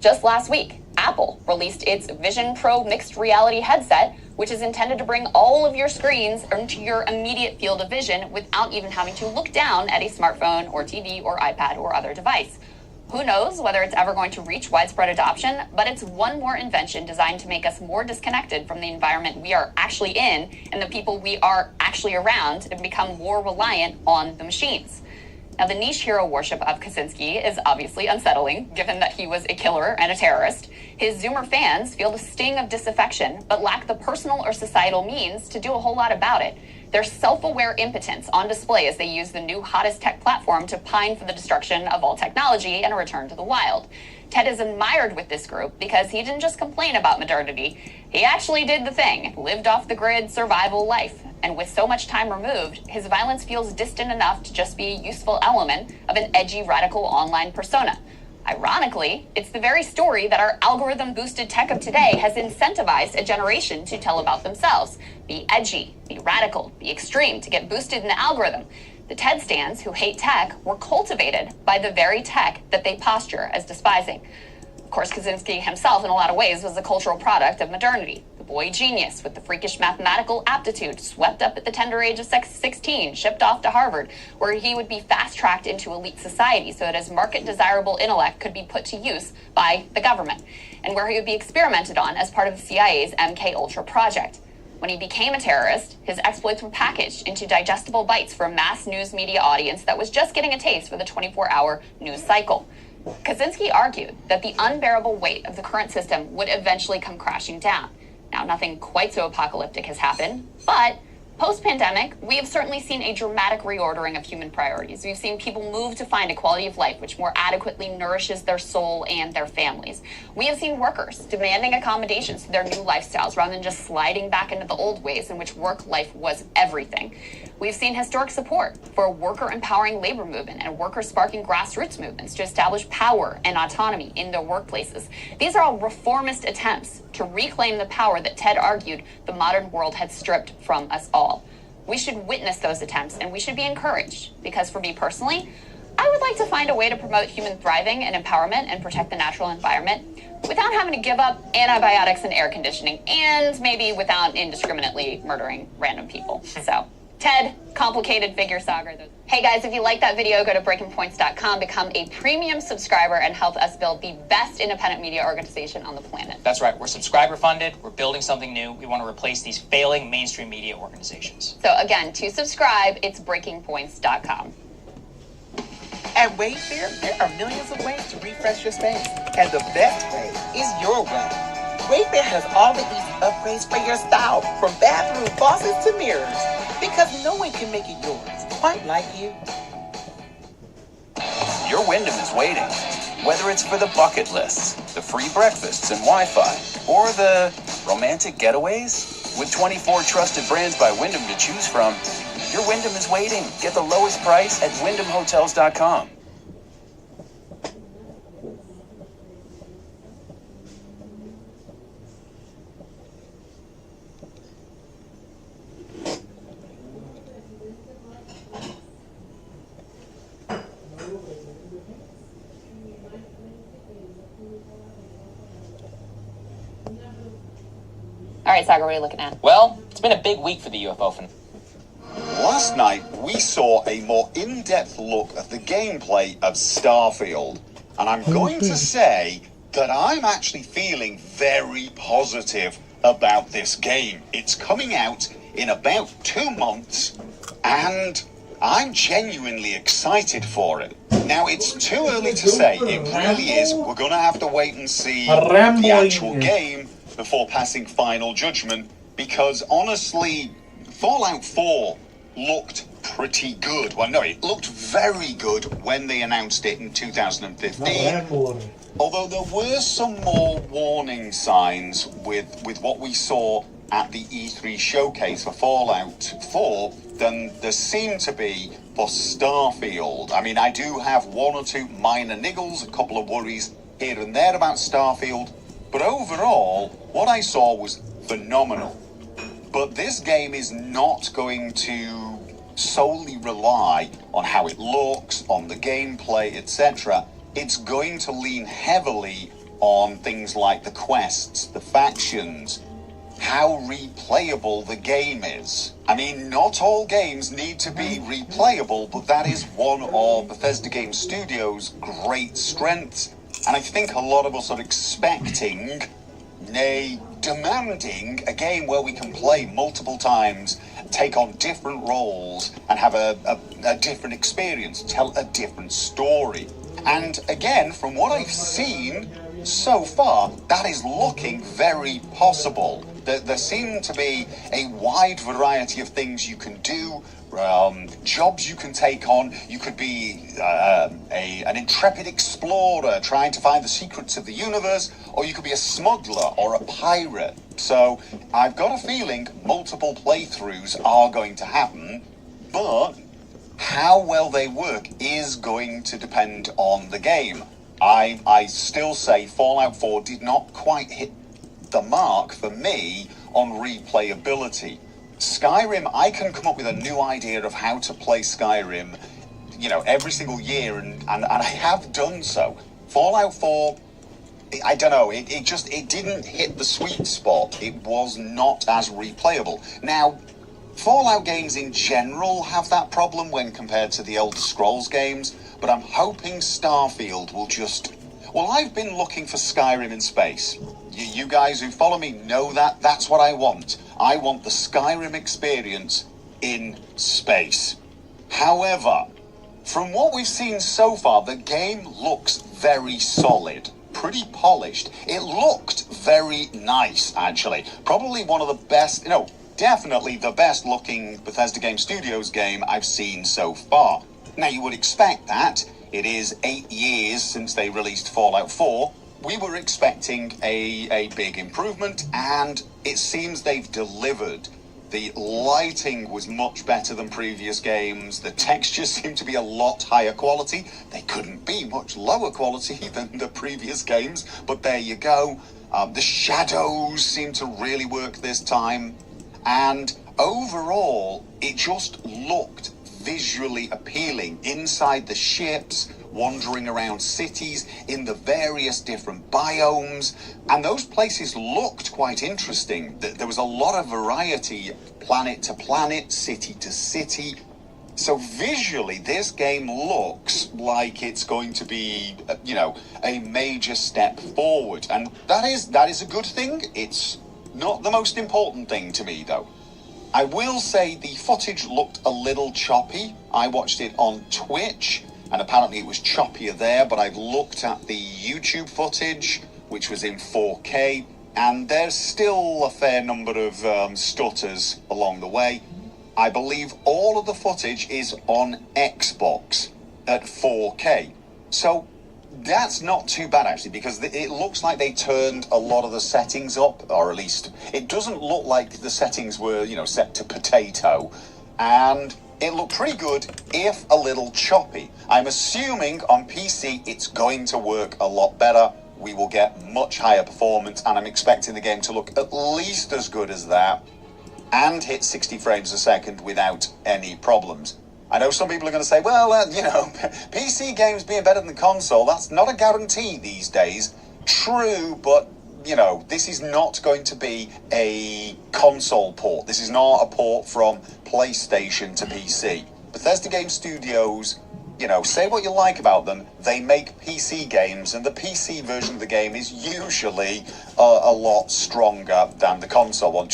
Just last week, Apple released its Vision Pro mixed reality headset, which is intended to bring all of your screens into your immediate field of vision without even having to look down at a smartphone or TV or iPad or other device. Who knows whether it's ever going to reach widespread adoption, but it's one more invention designed to make us more disconnected from the environment we are actually in and the people we are actually around and become more reliant on the machines. Now, the niche hero worship of Kaczynski is obviously unsettling, given that he was a killer and a terrorist. His Zoomer fans feel the sting of disaffection, but lack the personal or societal means to do a whole lot about it. Their self-aware impotence on display as they use the new hottest tech platform to pine for the destruction of all technology and a return to the wild. Ted is admired with this group because he didn't just complain about modernity. He actually did the thing, lived off the grid survival life. And with so much time removed, his violence feels distant enough to just be a useful element of an edgy, radical online persona. Ironically, it's the very story that our algorithm-boosted tech of today has incentivized a generation to tell about themselves. Be edgy, be radical, be extreme to get boosted in the algorithm. The TED stands who hate tech were cultivated by the very tech that they posture as despising. Of course, Kaczynski himself, in a lot of ways, was a cultural product of modernity. The boy genius with the freakish mathematical aptitude, swept up at the tender age of 16, shipped off to Harvard, where he would be fast-tracked into elite society so that his market-desirable intellect could be put to use by the government, and where he would be experimented on as part of the CIA's MK-Ultra project. When he became a terrorist, his exploits were packaged into digestible bites for a mass news media audience that was just getting a taste for the 24-hour news cycle. Kaczynski argued that the unbearable weight of the current system would eventually come crashing down. Now, nothing quite so apocalyptic has happened, but post-pandemic, we have certainly seen a dramatic reordering of human priorities. We've seen people move to find a quality of life which more adequately nourishes their soul and their families. We have seen workers demanding accommodations to their new lifestyles rather than just sliding back into the old ways in which work life was everything. We've seen historic support for a worker-empowering labor movement and worker-sparking grassroots movements to establish power and autonomy in their workplaces. These are all reformist attempts to reclaim the power that Ted argued the modern world had stripped from us all. We should witness those attempts, and we should be encouraged, because for me personally, I would like to find a way to promote human thriving and empowerment and protect the natural environment without having to give up antibiotics and air conditioning, and maybe without indiscriminately murdering random people. So, Ted, complicated figure saga. Hey guys, if you like that video, go to breakingpoints.com, become a premium subscriber, and help us build the best independent media organization on the planet.
That's right. We're subscriber funded. We're building something new. We want to replace these failing mainstream media organizations.
So again, to subscribe, it's breakingpoints.com.
At Wayfair, there are millions of ways to refresh your space, and the best way is your way. Wayfair has all the easy upgrades for your style, from bathroom faucets to mirrors, because no one can make it yours quite like you.
Your Wyndham is waiting. Whether it's for the bucket lists, the free breakfasts and Wi-Fi, or the romantic getaways, with 24 trusted brands by Wyndham to choose from, your Wyndham is waiting. Get the lowest price at WyndhamHotels.com.
All right, Sagar, what are you looking at?
Well, it's been a big week for the UFO phenomenon.
Last night, we saw a more in-depth look at the gameplay of Starfield. And I'm going to say that I'm actually feeling very positive about this game. It's coming out in about 2 months, and I'm genuinely excited for it. Now, it's too early to say. It really is. We're going to have to wait and see the actual game. before passing final judgment, because honestly, Fallout 4 looked pretty good. Well, no, it looked very good when they announced it in 2015. Although there were some more warning signs with what we saw at the E3 showcase for Fallout 4 than there seemed to be for Starfield. I mean, I do have one or two minor niggles, a couple of worries here and there about Starfield, but overall, what I saw was phenomenal. But this game is not going to solely rely on how it looks, on the gameplay, etc. It's going to lean heavily on things like the quests, the factions, how replayable the game is. I mean, not all games need to be replayable, but that is one of Bethesda Game Studios' great strengths. And I think a lot of us are expecting, nay, demanding, a game where we can play multiple times, take on different roles, and have a different experience, tell a different story. And again, from what I've seen so far, that is looking very possible. There seem to be a wide variety of things you can do, jobs you can take on. You could be an intrepid explorer trying to find the secrets of the universe, or you could be a smuggler or a pirate. So I've got a feeling multiple playthroughs are going to happen, but how well they work is going to depend on the game. I still say Fallout 4 did not quite hit the mark for me on replayability. Skyrim, I can come up with a new idea of how to play Skyrim, you know, every single year, and I have done so. Fallout 4, I don't know, it didn't hit the sweet spot. It was not as replayable. Now, Fallout games in general have that problem when compared to the Elder Scrolls games, but I'm hoping Starfield will just... Well, I've been looking for Skyrim in space. You guys who follow me know that. That's what I want. I want the Skyrim experience in space. However, from what we've seen so far, the game looks very solid, pretty polished. It looked very nice, actually. Probably one of the best, definitely the best looking Bethesda Game Studios game I've seen so far. Now, you would expect that. It is 8 years since they released Fallout 4. We were expecting a big improvement, and it seems they've delivered. The lighting was much better than previous games. The textures seem to be a lot higher quality. They couldn't be much lower quality than the previous games, but there you go. The shadows seem to really work this time. And overall, it just looked visually appealing inside the ships, wandering around cities in the various different biomes, and those places looked quite interesting. There was a lot of variety, planet to planet, city to city. So visually, this game looks like it's going to be, a major step forward, and that is a good thing. It's not the most important thing to me, though. I will say the footage looked a little choppy. I watched it on Twitch, and apparently it was choppier there, but I've looked at the YouTube footage, which was in 4K, and there's still a fair number of stutters along the way. I believe all of the footage is on Xbox at 4K. So that's not too bad, actually, because it looks like they turned a lot of the settings up, or at least it doesn't look like the settings were, set to potato. And it looked pretty good, if a little choppy. I'm assuming on PC it's going to work a lot better. We will get much higher performance, and I'm expecting the game to look at least as good as that and hit 60 frames a second without any problems. I know some people are going to say, well, PC games being better than console, that's not a guarantee these days. True, but, this is not going to be a console port. This is not a port from PlayStation to PC. Bethesda Game Studios, say what you like about them, they make PC games, and the PC version of the game is usually a lot stronger than the console one.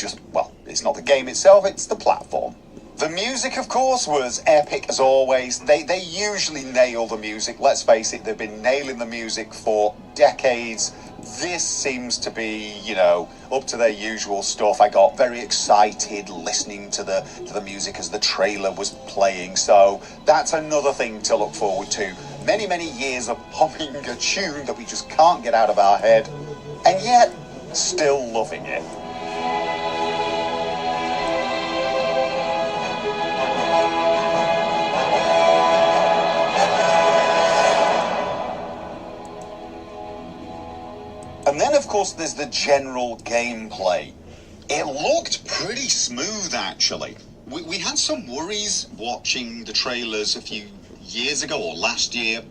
It's not the game itself, it's the platform. The music, of course, was epic as always. They usually nail the music. Let's face it, they've been nailing the music for decades. this seems to be, you know, up to their usual stuff. I got very excited listening to the music as the trailer was playing, so that's another thing to look forward to. Many, many years of humming a tune that we just can't get out of our head, and yet still loving it. And then, of course, there's the general gameplay. It looked pretty smooth, actually. We had some worries watching the trailers a few years ago or last year,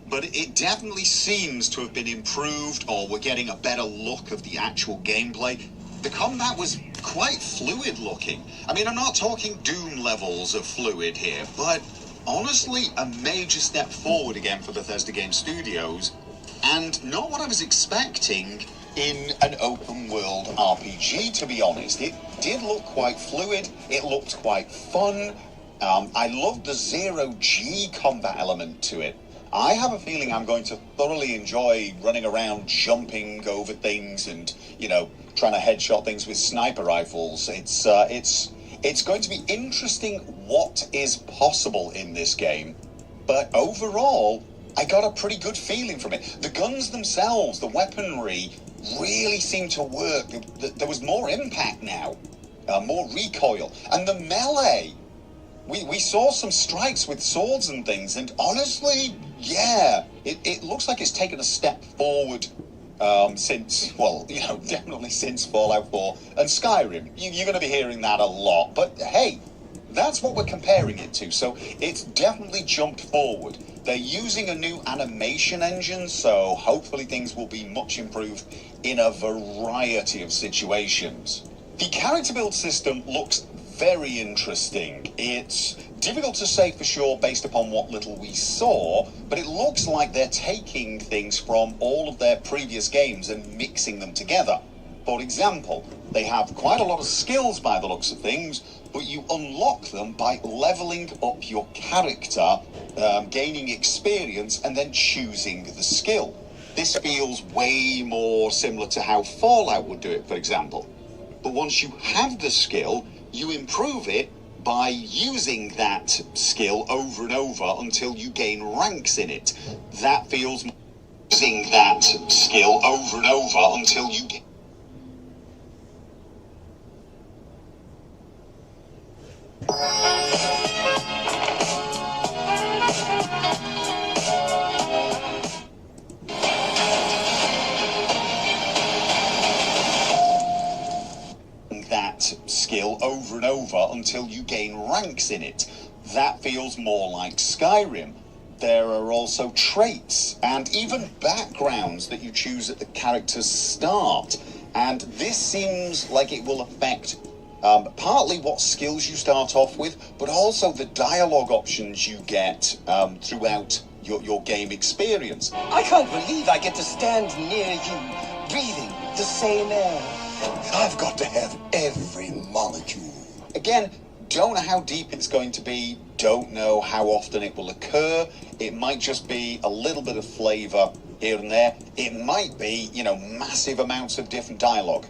but it definitely seems to have been improved, or we're getting a better look of the actual gameplay. The combat was quite fluid looking. I mean, I'm not talking Doom levels of fluid here, but honestly, a major step forward again for Bethesda Game Studios. And not what I was expecting in an open world RPG, to be honest. It did look quite fluid, it looked quite fun. I loved the zero-G combat element to it. I have a feeling I'm going to thoroughly enjoy running around, jumping over things and, you know, trying to headshot things with sniper rifles. It's going to be interesting what is possible in this game. But overall, I got a pretty good feeling from it. The guns themselves, the weaponry, really seemed to work. There was more impact now, more recoil. And the melee, we saw some strikes with swords and things, and honestly, yeah, it looks like it's taken a step forward since, well, you know, definitely since Fallout 4 and Skyrim. You're going to be hearing that a lot, but hey, that's what we're comparing it to, so it's definitely jumped forward. They're using a new animation engine, so hopefully things will be much improved in a variety of situations. The character build system looks very interesting. It's difficult to say for sure based upon what little we saw, but it looks like they're taking things from all of their previous games and mixing them together. For example, they have quite a lot of skills by the looks of things, but you unlock them by leveling up your character, gaining experience, and then choosing the skill. This feels way more similar to how Fallout would do it, for example. But once you have the skill, you improve it by using that skill over and over until you gain ranks in it. That feels using that skill over and over until you get that skill over and over until you gain ranks in it. That feels more like Skyrim. There are also traits and even backgrounds that you choose at the character's start, and this seems like it will affect partly what skills you start off with, but also the dialogue options you get throughout your game experience.
I can't believe I get to stand near you, breathing the same air.
I've got to have every molecule. Again, don't know how deep it's going to be, don't know how often it will occur. It might just be a little bit of flavor here and there. It might be, you know, massive amounts of different dialogue.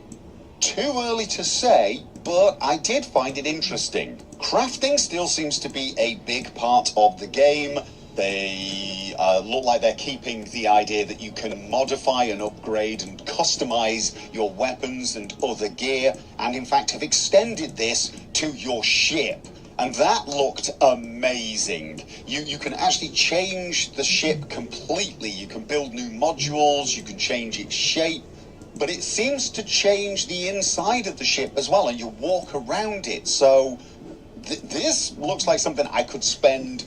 Too early to say, but I did find it interesting. Crafting still seems to be a big part of the game. They look like they're keeping the idea that you can modify and upgrade and customize your weapons and other gear, and in fact have extended this to your ship. And that looked amazing. You can actually change the ship completely. You can build new modules, you can change its shape, but it seems to change the inside of the ship as well, and you walk around it. So this looks like something I could spend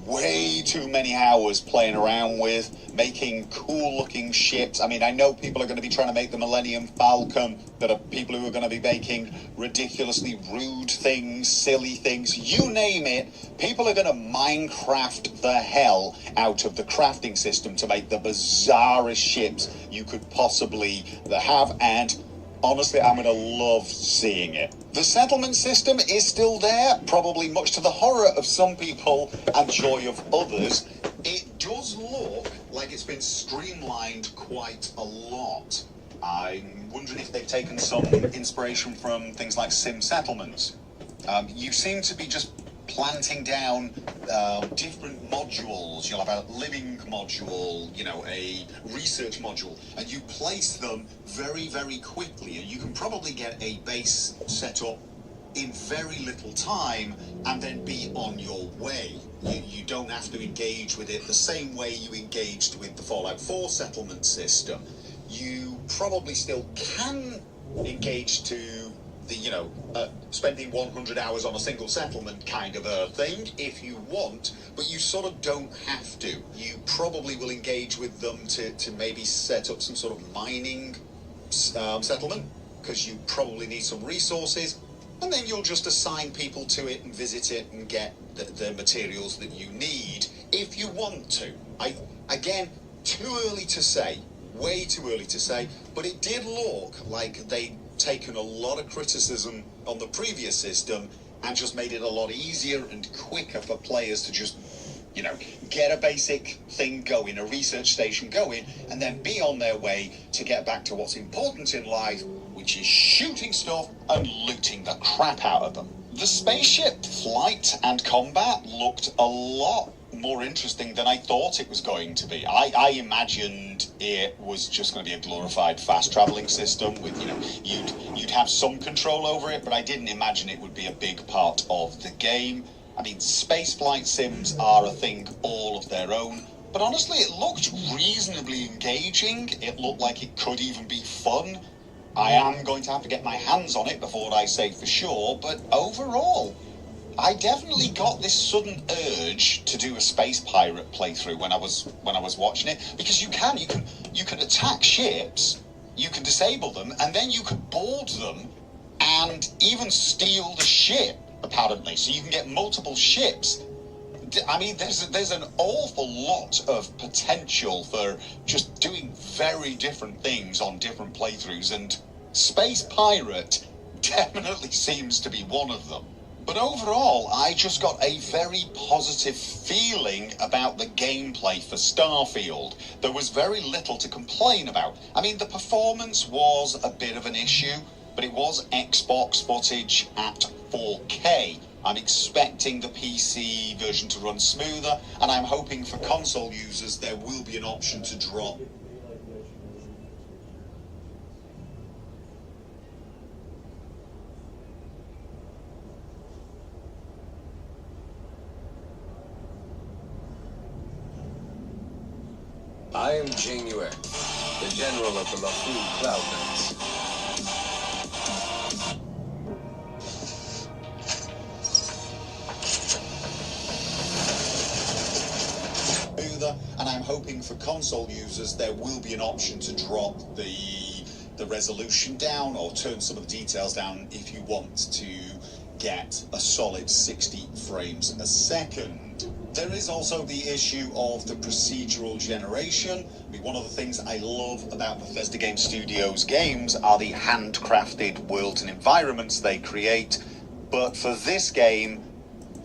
way too many hours playing around with, making cool looking ships. I mean, I know people are going to be trying to make the Millennium Falcon. There are people who are going to be making ridiculously rude things, silly things, you name it. People are going to Minecraft the hell out of the crafting system to make the bizarrest ships you could possibly have, and honestly, I'm going to love seeing it. The settlement system is still there, probably much to the horror of some people and joy of others. It does look like it's been streamlined quite a lot. I'm wondering if they've taken some inspiration from things like sim settlements. You seem to be just planting down different modules. You'll have a living module, you know, a research module, and you place them very, very quickly, and you can probably get a base set up in very little time and then be on your way. You don't have to engage with it the same way you engaged with the Fallout 4 settlement system. You probably still can engage to the, you know, spending 100 hours on a single settlement kind of a thing if you want, but you sort of don't have to. You probably will engage with them to maybe set up some sort of mining settlement, because you probably need some resources, and then you'll just assign people to it and visit it and get the materials that you need if you want to. Again, too early to say, way too early to say, but it did look like they'd taken a lot of criticism on the previous system and just made it a lot easier and quicker for players to just, you know, get a basic thing going, a research station going, and then be on their way to get back to what's important in life, which is shooting stuff and looting the crap out of them. The spaceship flight and combat looked a lot more interesting than I thought it was going to be. I imagined it was just going to be a glorified fast traveling system with, you know, you'd have some control over it, but I didn't imagine it would be a big part of the game. I mean, spaceflight sims are a thing all of their own, but honestly, it looked reasonably engaging. It looked like it could even be fun. I am going to have to get my hands on it before I say for sure, but overall, I definitely got this sudden urge to do a space pirate playthrough when I was watching it, because you can attack ships, you can disable them, and then you can board them and even steal the ship, apparently, so you can get multiple ships. I mean, there's an awful lot of potential for just doing very different things on different playthroughs, and Space Pirate definitely seems to be one of them. But overall, I just got a very positive feeling about the gameplay for Starfield. There was very little to complain about. I mean, the performance was a bit of an issue, but it was Xbox footage at 4K. I'm expecting the PC version to run smoother, and I'm hoping for console users there will be an option to drop.
I am January, the general of the 𝖏𝖆𝖓 Cloud Knights.
And I'm hoping for console users there will be an option to drop the resolution down or turn some of the details down if you want to get a solid 60 frames a second. There is also the issue of the procedural generation. I mean, one of the things I love about Bethesda Game Studios games are the handcrafted worlds and environments they create. But for this game,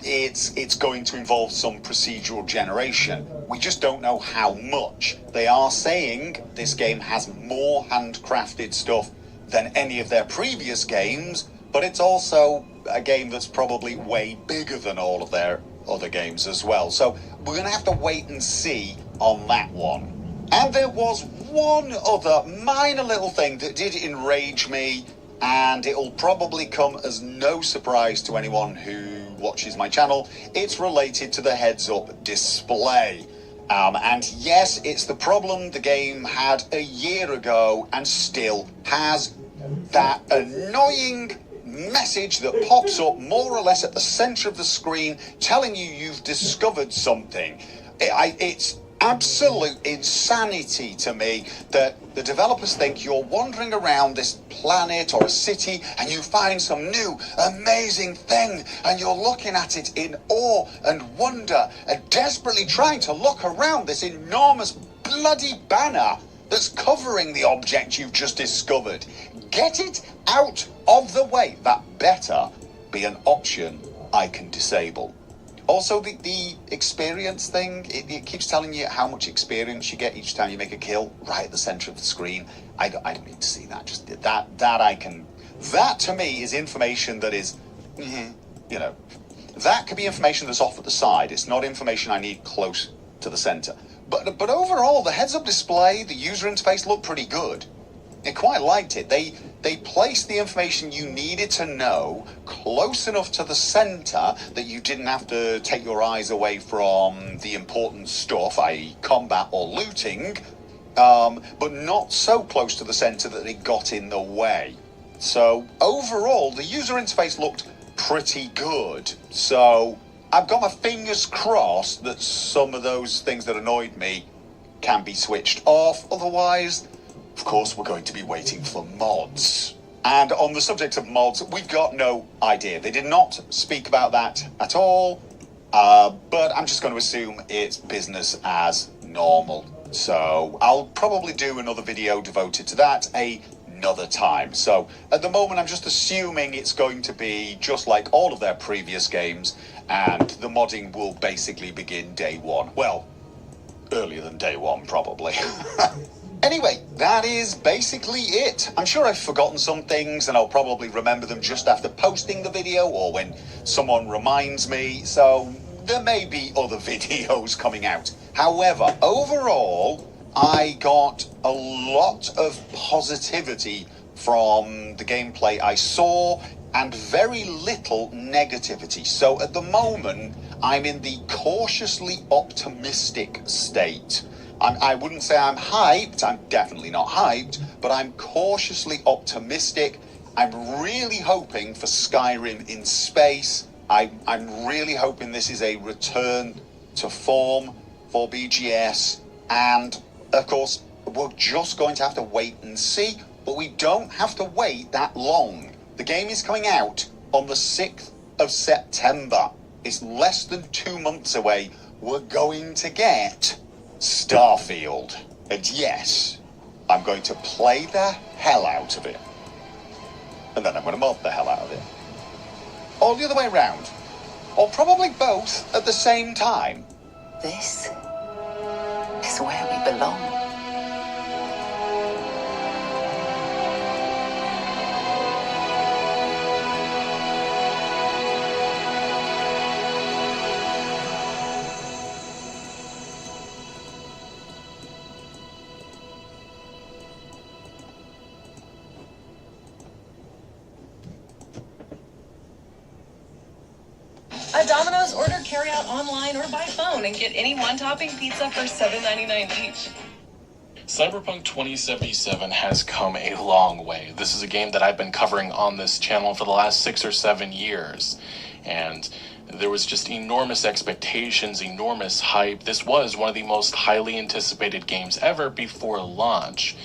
it's going to involve some procedural generation. We just don't know how much. They are saying this game has more handcrafted stuff than any of their previous games, but it's also a game that's probably way bigger than all of their other games as well. So we're going to have to wait and see on that one. And there was one other minor little thing that did enrage me, and it'll probably come as no surprise to anyone who watches my channel. It's related to the heads-up display. And yes, it's the problem the game had a year ago and still has. That annoying message that pops up more or less at the center of the screen telling you you've discovered something. It's absolute insanity to me that the developers think you're wandering around this planet or a city and you find some new amazing thing and you're looking at it in awe and wonder and desperately trying to look around this enormous bloody banner that's covering the object you've just discovered. Get it out of the way. That better be an option I can disable. Also, the experience thing, it keeps telling you how much experience you get each time you make a kill right at the center of the screen. I don't need to see that. Just that to me is information that is, you know, that could be information that's off at the side. It's not information I need close to the center. But overall, the heads-up display, the user interface looked pretty good. I quite liked it. They placed the information you needed to know close enough to the center that you didn't have to take your eyes away from the important stuff, i.e. combat or looting, but not so close to the center that it got in the way. So overall, the user interface looked pretty good. So I've got my fingers crossed that some of those things that annoyed me can be switched off. Otherwise, of course, we're going to be waiting for mods. And on the subject of mods, we've got no idea. They did not speak about that at all, but I'm just going to assume it's business as normal. So I'll probably do another video devoted to that another time. So at the moment, I'm just assuming it's going to be just like all of their previous games, and the modding will basically begin day one. Well, earlier than day one, probably. Anyway, that is basically it. I'm sure I've forgotten some things, and I'll probably remember them just after posting the video or when someone reminds me, so there may be other videos coming out. However, overall, I got a lot of positivity from the gameplay I saw and very little negativity. So at the moment, I'm in the cautiously optimistic state. I wouldn't say I'm hyped, I'm definitely not hyped, but I'm cautiously optimistic. I'm really hoping for Skyrim in space. I'm really hoping this is a return to form for BGS. And, of course, we're just going to have to wait and see, but we don't have to wait that long. The game is coming out on the 6th of September. It's less than 2 months away. We're going to get Starfield. And yes, I'm going to play the hell out of it. And then I'm going to mod the hell out of it. Or the other way around. Or probably both at the same time.
This is where we belong.
At Domino's, order carryout online or by phone and get any one-topping pizza for $7.99 each.
Cyberpunk 2077 has come a long way. This is a game that I've been covering on this channel for the last 6 or 7 years. And there was just enormous expectations, enormous hype. This was one of the most highly anticipated games ever before launch.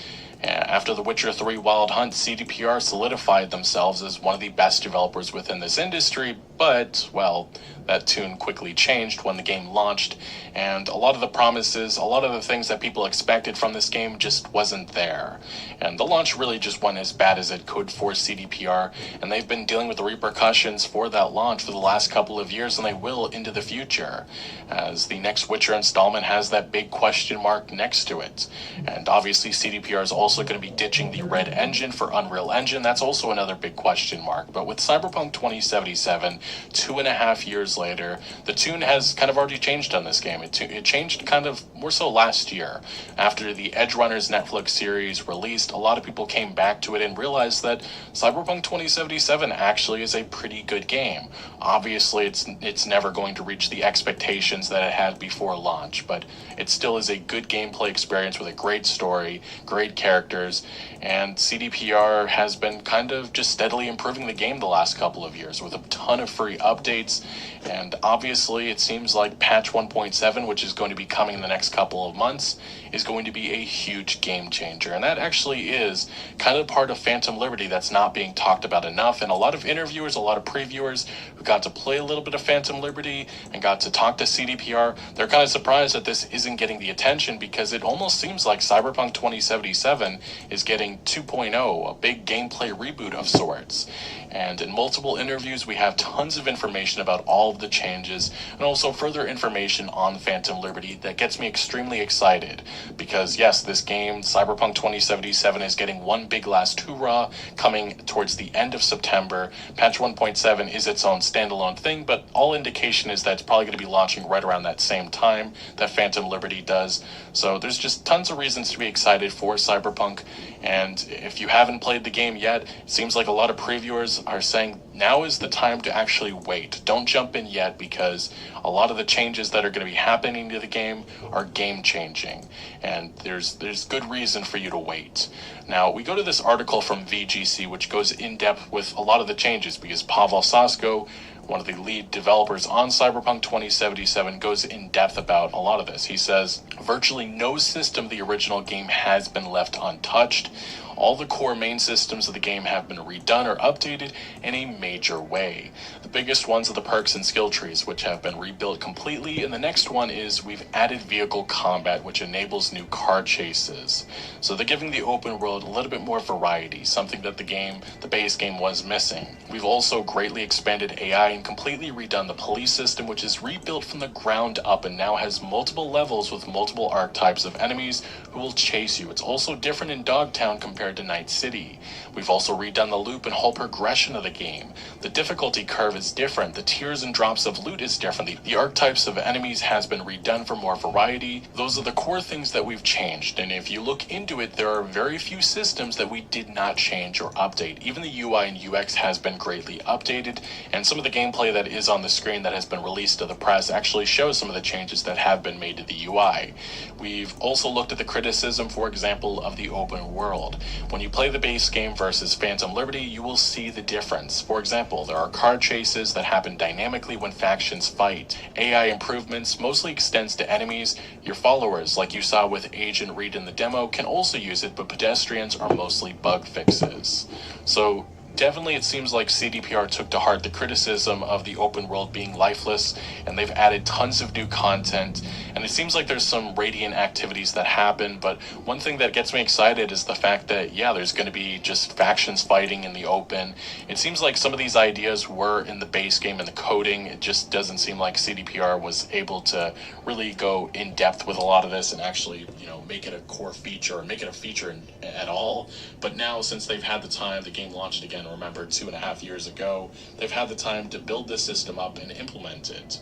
After The Witcher 3 Wild Hunt, CDPR solidified themselves as one of the best developers within this industry, but, well, that tune quickly changed when the game launched, and a lot of the promises, a lot of the things that people expected from this game just wasn't there. And the launch really just went as bad as it could for CDPR, and they've been dealing with the repercussions for that launch for the last couple of years, and they will into the future, as the next Witcher installment has that big question mark next to it. And obviously CDPR is also going to be ditching the Red Engine for Unreal Engine. That's also another big question mark. But with Cyberpunk 2077, 2.5 years later, the tune has kind of already changed on this game. It changed kind of more so last year. After the Edge Runners Netflix series released, a lot of people came back to it and realized that Cyberpunk 2077 actually is a pretty good game. Obviously, it's never going to reach the expectations that it had before launch, but it still is a good gameplay experience with a great story, great characters, and CDPR has been kind of just steadily improving the game the last couple of years with a ton of free updates. And obviously it seems like patch 1.7, which is going to be coming in the next couple of months, is going to be a huge game changer. And that actually is kind of part of Phantom Liberty that's not being talked about enough. And a lot of interviewers, a lot of previewers who got to play a little bit of Phantom Liberty and got to talk to CDPR, they're kind of surprised that this isn't getting the attention, because it almost seems like Cyberpunk 2077 2077 is getting 2.0, a big gameplay reboot of sorts. And in multiple interviews, we have tons of information about all of the changes, and also further information on Phantom Liberty that gets me extremely excited. Because yes, this game, Cyberpunk 2077, is getting one big last hoorah coming towards the end of September. Patch 1.7 is its own standalone thing, but all indication is that it's probably going to be launching right around that same time that Phantom Liberty does. So there's just tons of reasons to be excited for Cyberpunk. And if you haven't played the game yet, it seems like a lot of previewers are saying now is the time to actually wait. Don't jump in yet, because a lot of the changes that are going to be happening to the game are game changing, and there's good reason for you to wait. Now we go to this article from VGC, which goes in depth with a lot of the changes, because 𝖏𝖆𝖓, one of the lead developers on Cyberpunk 2077, goes in depth about a lot of this. He says, virtually no system of the original game has been left untouched. All the core main systems of the game have been redone or updated in a major way. The biggest ones are the perks and skill trees, which have been rebuilt completely, and the next one is we've added vehicle combat, which enables new car chases. So they're giving the open world a little bit more variety, something that the base game was missing. We've also greatly expanded AI and completely redone the police system, which is rebuilt from the ground up and now has multiple levels with multiple archetypes of enemies who will chase you. It's also different in Dogtown compared to Night City. We've also redone the loop and whole progression of the game. The difficulty curve is different. The tiers and drops of loot is different. The archetypes of enemies has been redone for more variety. Those are the core things that we've changed, and if you look into it, there are very few systems that we did not change or update. Even the UI and UX has been greatly updated, and some of the gameplay that is on the screen that has been released to the press actually shows some of the changes that have been made to the UI. We've also looked at the criticism, for example, of the open world. When you play the base game versus Phantom Liberty, you will see the difference. For example, there are car chases that happen dynamically when factions fight. AI improvements mostly extends to enemies. Your followers, like you saw with Agent Reed in the demo, can also use it, but pedestrians are mostly bug fixes. So definitely it seems like CDPR took to heart the criticism of the open world being lifeless, and they've added tons of new content, and it seems like there's some radiant activities that happen. But one thing that gets me excited is the fact that, yeah, there's going to be just factions fighting in the open. It seems like some of these ideas were in the base game and the coding. It just doesn't seem like CDPR was able to really go in depth with a lot of this and actually, make it a core feature or make it a feature at all. But now, since they've had the time, the game launched again, remember, 2.5 years ago, they've had the time to build this system up and implement it.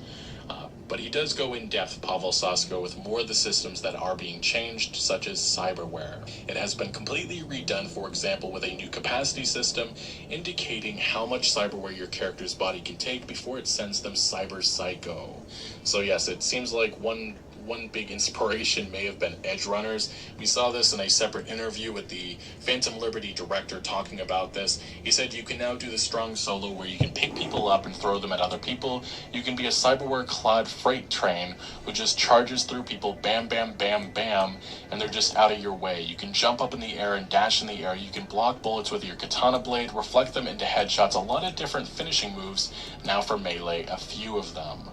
But he does go in depth, 𝖏𝖆𝖓, with more of the systems that are being changed, such as cyberware. It has been completely redone, for example, with a new capacity system, indicating how much cyberware your character's body can take before it sends them cyber psycho. So yes, it seems like one big inspiration may have been Edge Runners. We saw this in a separate interview with the Phantom Liberty director talking about this. He said you can now do the strong solo where you can pick people up and throw them at other people. You can be a cyberware-clad freight train who just charges through people, bam, bam, bam, bam, and they're just out of your way. You can jump up in the air and dash in the air. You can block bullets with your katana blade, reflect them into headshots, a lot of different finishing moves now for Melee, a few of them.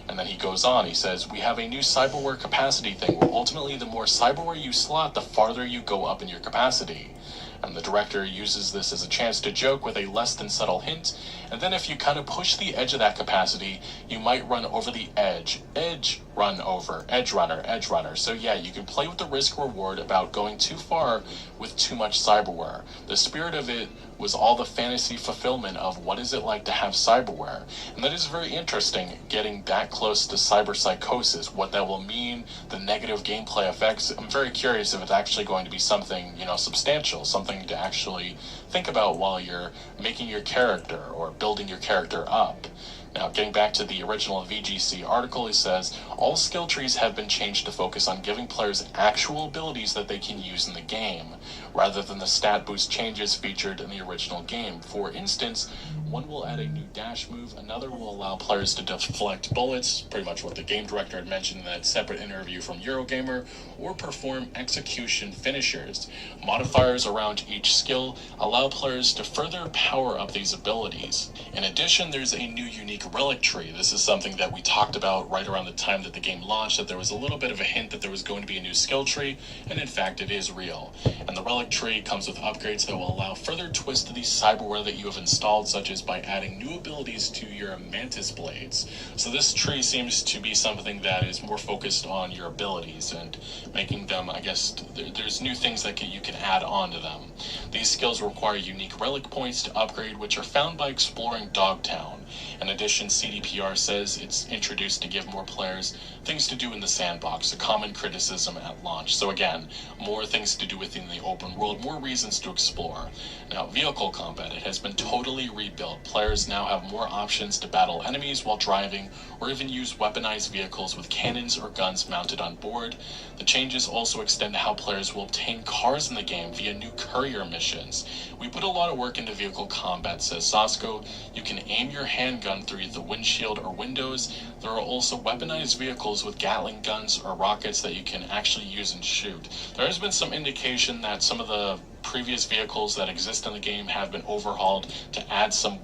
And then he goes on, he says, we have a new cyberware capacity thing, where ultimately the more cyberware you slot, the farther you go up in your capacity. And the director uses this as a chance to joke with a less than subtle hint, and then if you kind of push the edge of that capacity, you might run over the edge. Edge runner. So yeah, you can play with the risk reward about going too far with too much cyberware. The spirit of it was all the fantasy fulfillment of what is it like to have cyberware. And that is very interesting, getting that close to cyber psychosis, what that will mean, the negative gameplay effects. I'm very curious if it's actually going to be something, substantial, something to actually think about while you're making your character or building your character up. Now, getting back to the original VGC article, it says, all skill trees have been changed to focus on giving players actual abilities that they can use in the game. rather than the stat boost changes featured in the original game. For instance, one will add a new dash move, another will allow players to deflect bullets, pretty much what the game director had mentioned in that separate interview from Eurogamer, or perform execution finishers. Modifiers around each skill allow players to further power up these abilities. In addition, there's a new unique relic tree. This is something that we talked about right around the time that the game launched, that there was a little bit of a hint that there was going to be a new skill tree, and in fact it is real. And the relic tree comes with upgrades that will allow further twists to the cyberware that you have installed, such as by adding new abilities to your mantis blades. So this tree seems to be something that is more focused on your abilities and making them, I guess, there's new things that you can add on to them. These skills require unique relic points to upgrade, which are found by exploring Dogtown. In addition, CDPR says it's introduced to give more players things to do in the sandbox, a common criticism at launch. So again, more things to do within the open world, more reasons to explore. Now, vehicle combat, it has been totally rebuilt. Players now have more options to battle enemies while driving, or even use weaponized vehicles with cannons or guns mounted on board. The changes also extend to how players will obtain cars in the game via new courier missions. We put a lot of work into vehicle combat, says Sasko. You can aim your handgun through the windshield or windows. There are also weaponized vehicles with Gatling guns or rockets that you can actually use and shoot. There has been some indication that some of the previous vehicles that exist in the game have been overhauled to add some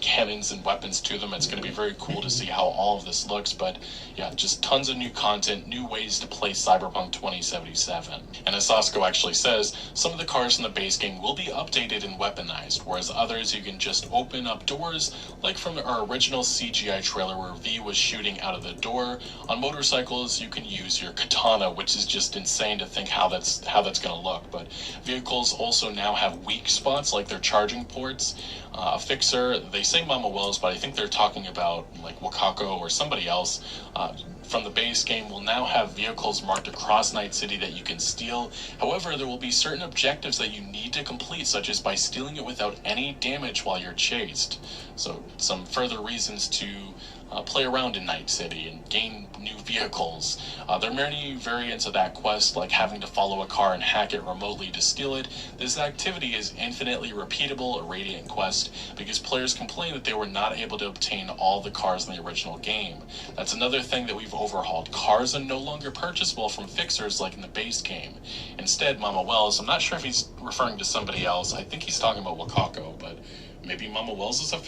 cannons and weapons to them. It's going to be very cool to see how all of this looks, but yeah, just tons of new content, new ways to play Cyberpunk 2077. And as Sasko actually says, some of the cars in the base game will be updated and weaponized, whereas others you can just open up doors, like from our original CGI trailer where V was shooting out of the door. On motorcycles you can use your katana, which is just insane to think how that's going to look. But vehicles also now have weak spots, like their charging ports. A fixer, they say 𝖏𝖆𝖓𝖗, but I think they're talking about like 𝖏𝖆𝖓𝖓 or somebody else. From the base game will now have vehicles marked across Night City that you can steal. However, there will be certain objectives that you need to complete, such as by stealing it without any damage while you're chased. So some further reasons to play around in Night City and gain new vehicles. There are many variants of that quest, like having to follow a car and hack it remotely to steal it. This activity is infinitely repeatable, a Radiant quest, because players complain that they were not able to obtain all the cars in the original game. That's another thing that we've overhauled. Cars are no longer purchasable from fixers like in the base game. Instead, 𝖏𝖆𝖓𝖓, I'm not sure if he's referring to somebody else. I think he's talking about 𝖏𝖆𝖓𝖓, but maybe 𝖏𝖆𝖓𝖓 is a